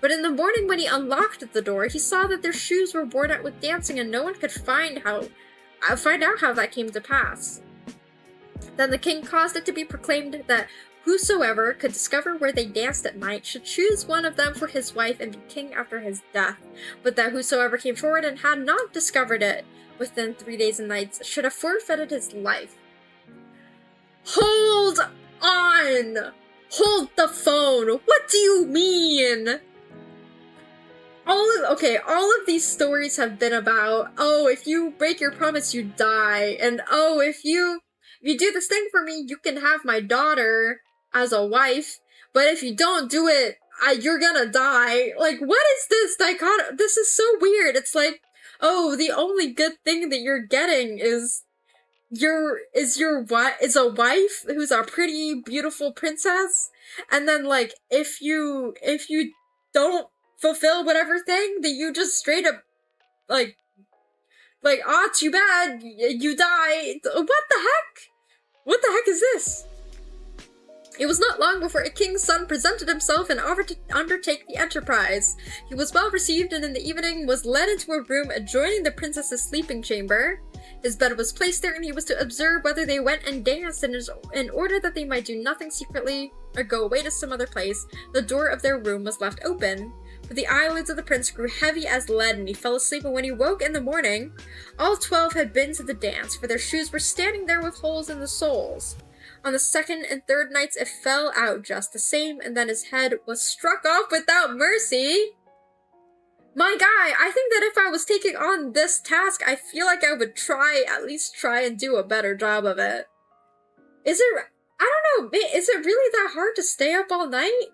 But in the morning when he unlocked the door, he saw that their shoes were worn out with dancing, and no one could find out how that came to pass. Then the king caused it to be proclaimed that whosoever could discover where they danced at night should choose one of them for his wife and be king after his death, but that whosoever came forward and had not discovered it within 3 days and nights should have forfeited his life. Hold on! Hold the phone! What do you mean? All of these stories have been about, oh, if you break your promise, you die, and oh, if you do this thing for me, you can have my daughter. as a wife, but if you don't do it, you're gonna die. Like, what is this dichotomy? This is so weird. It's like, oh, the only good thing that you're getting is a wife who's a pretty beautiful princess, and then like if you don't fulfill whatever thing, then you just straight up like ah, too bad, you die. What the heck is this? It was not long before a king's son presented himself and offered to undertake the enterprise. He was well received and in the evening was led into a room adjoining the princess's sleeping chamber. His bed was placed there and he was to observe whether they went and danced, and in order that they might do nothing secretly or go away to some other place, the door of their room was left open. But the eyelids of the prince grew heavy as lead and he fell asleep, and when he woke in the morning, all 12 had been to the dance, for their shoes were standing there with holes in the soles. On the second and third nights it fell out just the same, and then his head was struck off without mercy. My guy, I think that if I was taking on this task, I feel like I would at least try and do a better job of it. I don't know, is it really that hard to stay up all night?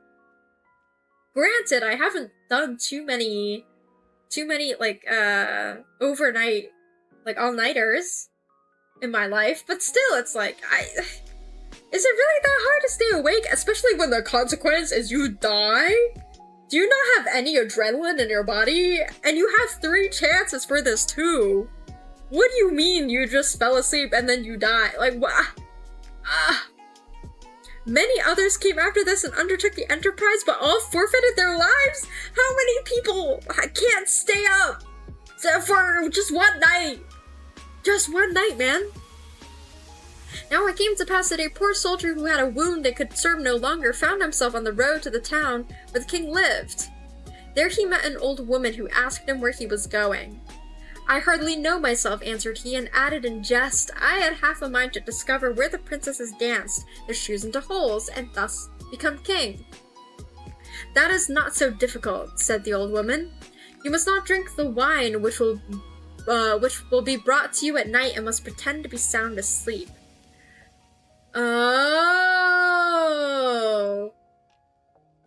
Granted, I haven't done too many, like, overnight, like, all-nighters in my life, but still, it's like, is it really that hard to stay awake, especially when the consequence is you die? Do you not have any adrenaline in your body? And you have 3 chances for this too. What do you mean you just fell asleep and then you die? Like, what? Many others came after this and undertook the enterprise, but all forfeited their lives? How many people can't stay up for just one night? Just one night, man. Now it came to pass that a poor soldier who had a wound and could serve no longer found himself on the road to the town where the king lived. There he met an old woman who asked him where he was going. I hardly know myself, answered he, and added in jest, I had half a mind to discover where the princesses danced their shoes into holes, and thus become king. That is not so difficult, said the old woman. You must not drink the wine which will be brought to you at night, and must pretend to be sound asleep. Oh.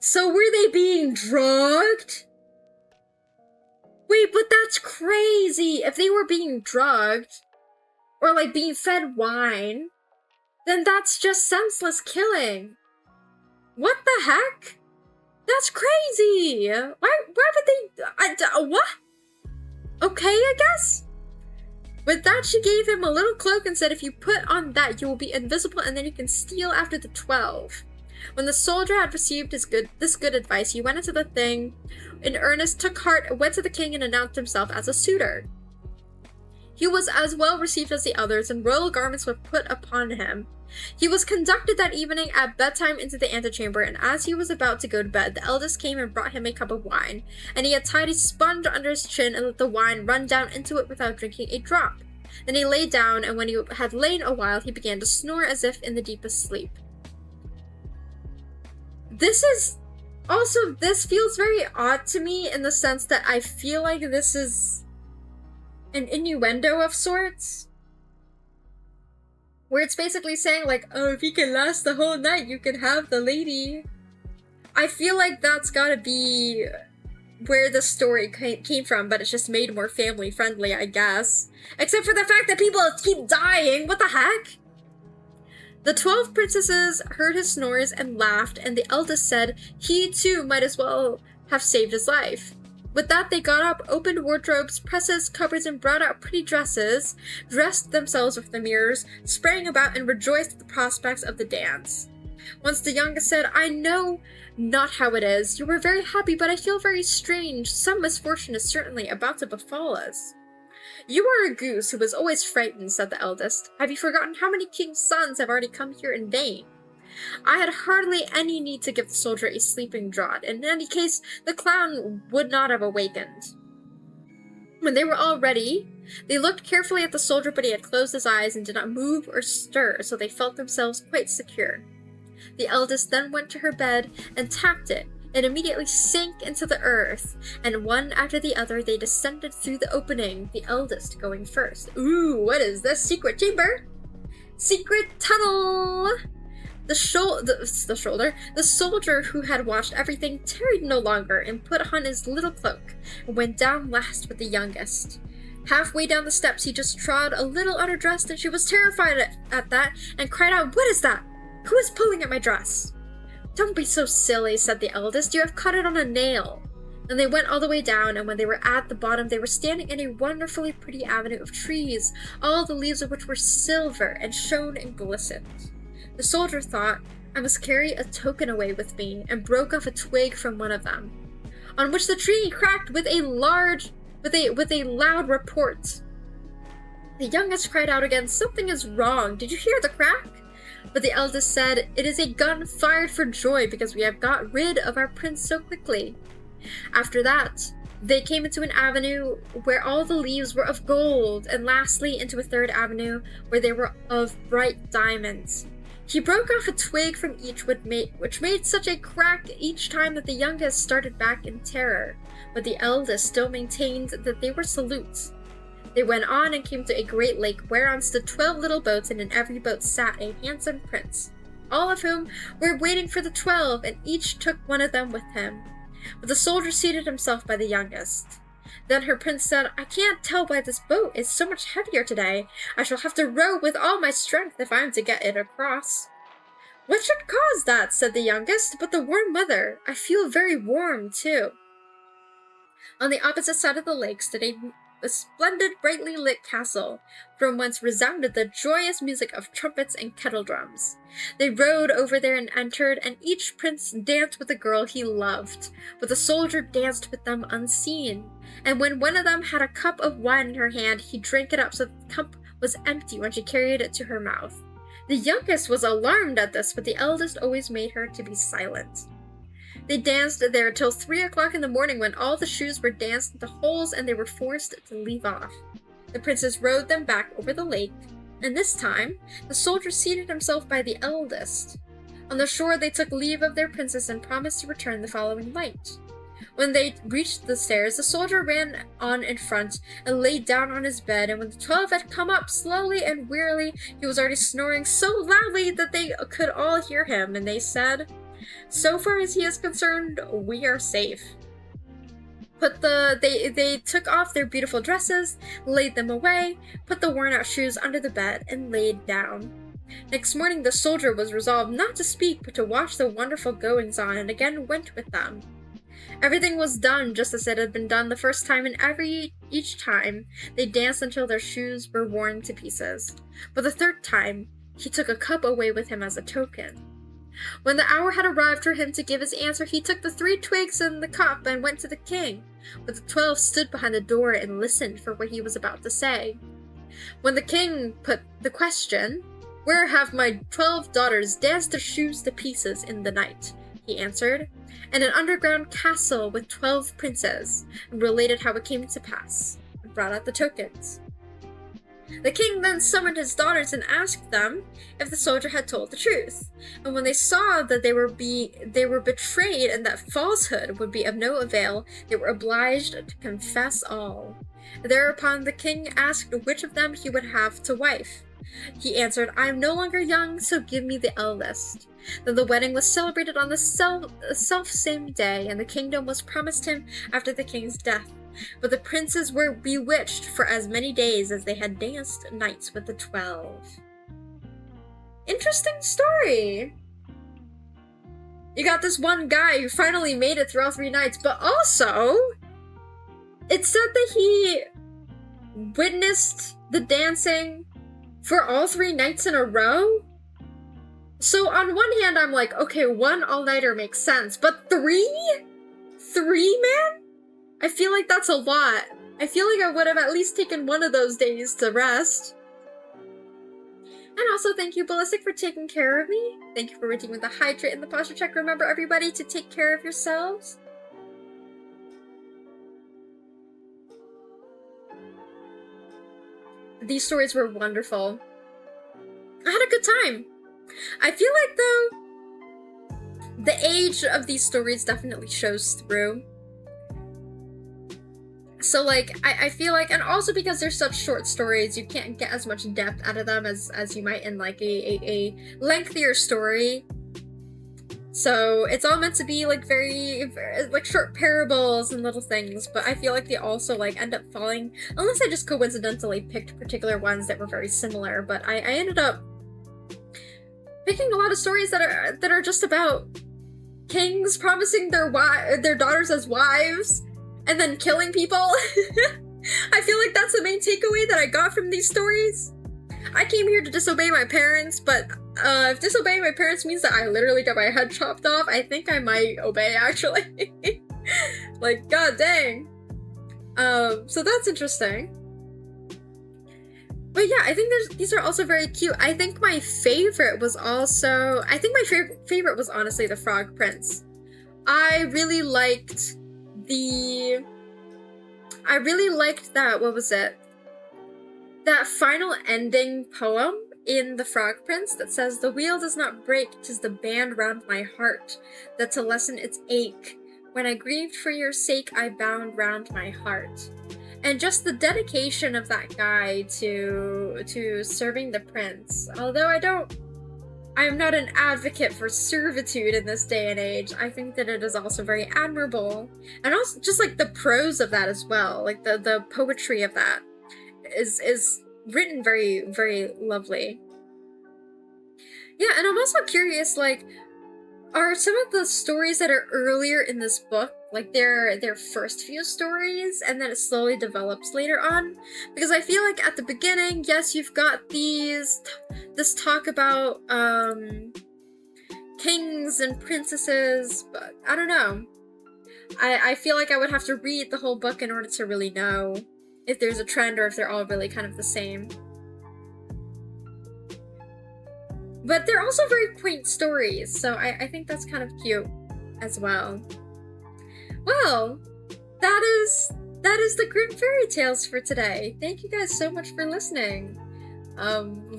So were they being drugged? Wait, but that's crazy. If they were being drugged, or like being fed wine, then that's just senseless killing. What the heck? That's crazy. Why would they, what? Okay, I guess. With that, she gave him a little cloak and said, if you put on that, you will be invisible, and then you can steal after the 12. When the soldier had received this good advice, he went into the thing in earnest, took heart, went to the king, and announced himself as a suitor. He was as well received as the others, and royal garments were put upon him. He was conducted that evening at bedtime into the antechamber, and as he was about to go to bed, the eldest came and brought him a cup of wine, and he had tied a sponge under his chin and let the wine run down into it without drinking a drop. Then he lay down, and when he had lain a while, he began to snore as if in the deepest sleep. This feels very odd to me in the sense that I feel like this is an innuendo of sorts. Where it's basically saying like, oh, if you can last the whole night, you can have the lady. I feel like that's gotta be where the story came from, but it's just made more family friendly, I guess. Except for the fact that people keep dying, what the heck? The 12 princesses heard his snores and laughed, and the eldest said he too might as well have saved his life. With that, they got up, opened wardrobes, presses, cupboards, and brought out pretty dresses, dressed themselves with the mirrors, sprang about, and rejoiced at the prospects of the dance. Once the youngest said, I know not how it is. You were very happy, but I feel very strange. Some misfortune is certainly about to befall us. You are a goose who is always frightened, said the eldest. Have you forgotten how many king's sons have already come here in vain? I had hardly any need to give the soldier a sleeping draught. In any case, the clown would not have awakened. When they were all ready, they looked carefully at the soldier, but he had closed his eyes and did not move or stir, so they felt themselves quite secure. The eldest then went to her bed and tapped it. It immediately sank into the earth, and one after the other they descended through the opening, the eldest going first. Ooh, what is this? Secret chamber? Secret tunnel! The soldier who had watched everything tarried no longer and put on his little cloak and went down last with the youngest. Halfway down the steps he just trod a little underdressed, and she was terrified at that and cried out, "What is that? Who is pulling at my dress?" "Don't be so silly," said the eldest. "You have caught it on a nail." And they went all the way down, and when they were at the bottom, they were standing in a wonderfully pretty avenue of trees, all the leaves of which were silver and shone and glistened. The soldier thought, "I must carry a token away with me," and broke off a twig from one of them, on which the tree cracked with a loud report. The youngest cried out again, "Something is wrong. Did you hear the crack?" But the eldest said, "It is a gun fired for joy because we have got rid of our prince so quickly." After that, they came into an avenue where all the leaves were of gold, and lastly into a third avenue where they were of bright diamonds. He broke off a twig from each, which made such a crack each time that the youngest started back in terror, but the eldest still maintained that they were salutes. They went on and came to a great lake whereon stood 12 little boats, and in every boat sat a handsome prince, all of whom were waiting for the 12, and each took one of them with him. But the soldier seated himself by the youngest. Then her prince said, "I can't tell why this boat is so much heavier today. I shall have to row with all my strength if I am to get it across." "What should cause that?" said the youngest. "But the warm weather. I feel very warm, too." On the opposite side of the lake stood a splendid, brightly lit castle, from whence resounded the joyous music of trumpets and kettle drums. They rode over there and entered, and each prince danced with the girl he loved, but the soldier danced with them unseen. And when one of them had a cup of wine in her hand, he drank it up so that the cup was empty when she carried it to her mouth. The youngest was alarmed at this, but the eldest always made her to be silent. They danced there till 3 o'clock in the morning, when all the shoes were danced into holes and they were forced to leave off. The princess rowed them back over the lake, and this time the soldier seated himself by the eldest. On the shore they took leave of their princess and promised to return the following night. When they reached the stairs, the soldier ran on in front and lay down on his bed, and when the 12 had come up slowly and wearily, he was already snoring so loudly that they could all hear him, and they said, "So far as he is concerned, we are safe." They took off their beautiful dresses, laid them away, put the worn-out shoes under the bed, and laid down. Next morning the soldier was resolved not to speak, but to watch the wonderful goings-on, and again went with them. Everything was done just as it had been done the first time, and each time they danced until their shoes were worn to pieces. But the third time he took a cup away with him as a token. When the hour had arrived for him to give his answer, he took the 3 twigs and the cup and went to the king, but the 12 stood behind the door and listened for what he was about to say. When the king put the question, "Where have my 12 daughters danced their shoes to pieces in the night?" he answered, "In an underground castle with 12 princes," and related how it came to pass, and brought out the tokens. The king then summoned his daughters and asked them if the soldier had told the truth. And when they saw that they were betrayed and that falsehood would be of no avail, they were obliged to confess all. Thereupon the king asked which of them he would have to wife. He answered, "I am no longer young, so give me the eldest." Then the wedding was celebrated on the self-same day, and the kingdom was promised him after the king's death. But the princes were bewitched for as many days as they had danced nights with the 12. Interesting story! You got this one guy who finally made it through all 3 nights, but also, it said that he witnessed the dancing for all 3 nights in a row? So on one hand, I'm like, okay, 1 all-nighter makes sense, but 3? 3, man? I feel like that's a lot. I feel like I would have at least taken one of those days to rest. And also, thank you, Ballistic, for taking care of me. Thank you for redeeming the hydrate and the posture check. Remember, everybody, to take care of yourselves. These stories were wonderful. I had a good time. I feel like, though, the age of these stories definitely shows through. So like I feel like, and also because they're such short stories, you can't get as much depth out of them as you might in like a lengthier story. So it's all meant to be like very like short parables and little things, but I feel like they also like end up falling, unless I just coincidentally picked particular ones that were very similar, but I ended up picking a lot of stories that are just about kings promising their daughters as wives and then killing people. I feel like that's the main takeaway that I got from these stories. I came here to disobey my parents, but if disobeying my parents means that I literally got my head chopped off, I think I might obey, actually. Like, god dang. So that's interesting. But yeah, I think these are also very cute. I think my favorite was also, favorite was honestly the Frog Prince. I really liked that, what was it? That final ending poem in The Frog Prince that says, "The wheel does not break, 'tis the band round my heart, that to lessen its ache, when I grieved for your sake, I bound round my heart." And just the dedication of that guy to serving the prince. Although I am not an advocate for servitude in this day and age, I think that it is also very admirable. And also just like the prose of that as well, like the poetry of that is written very, very lovely. Yeah, and I'm also curious, like, are some of the stories that are earlier in this book, like their first few stories, and then it slowly develops later on? Because I feel like at the beginning, yes, you've got this talk about kings and princesses, but I don't know. I feel like I would have to read the whole book in order to really know if there's a trend or if they're all really kind of the same. But they're also very quaint stories, so I think that's kind of cute as well. Well, that is the Grimm Fairy Tales for today. Thank you guys so much for listening.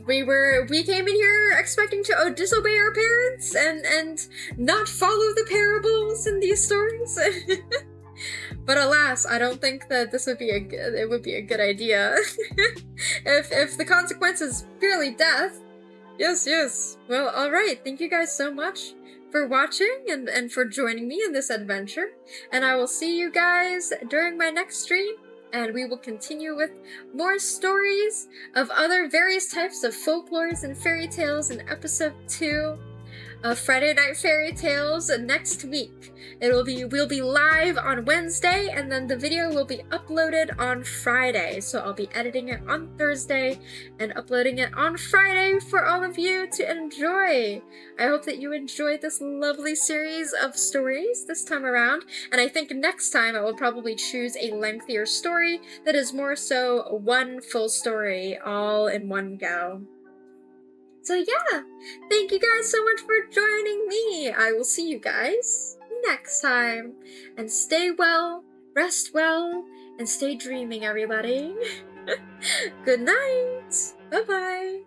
We came in here expecting to disobey our parents and not follow the parables in these stories. But alas, I don't think that this would be a good idea. if the consequence is purely death. Yes. Well, alright. Thank you guys so much for watching and for joining me in this adventure. And I will see you guys during my next stream. And we will continue with more stories of other various types of folklores and fairy tales in episode 2 of Friday Night Fairy Tales next week. We'll be live on Wednesday, and then the video will be uploaded on Friday. So I'll be editing it on Thursday and uploading it on Friday for all of you to enjoy. I hope that you enjoyed this lovely series of stories this time around, and I think next time I will probably choose a lengthier story that is more so one full story all in one go. So yeah, thank you guys so much for joining me. I will see you guys next time. And stay well, rest well, and stay dreaming, everybody. Good night. Bye-bye.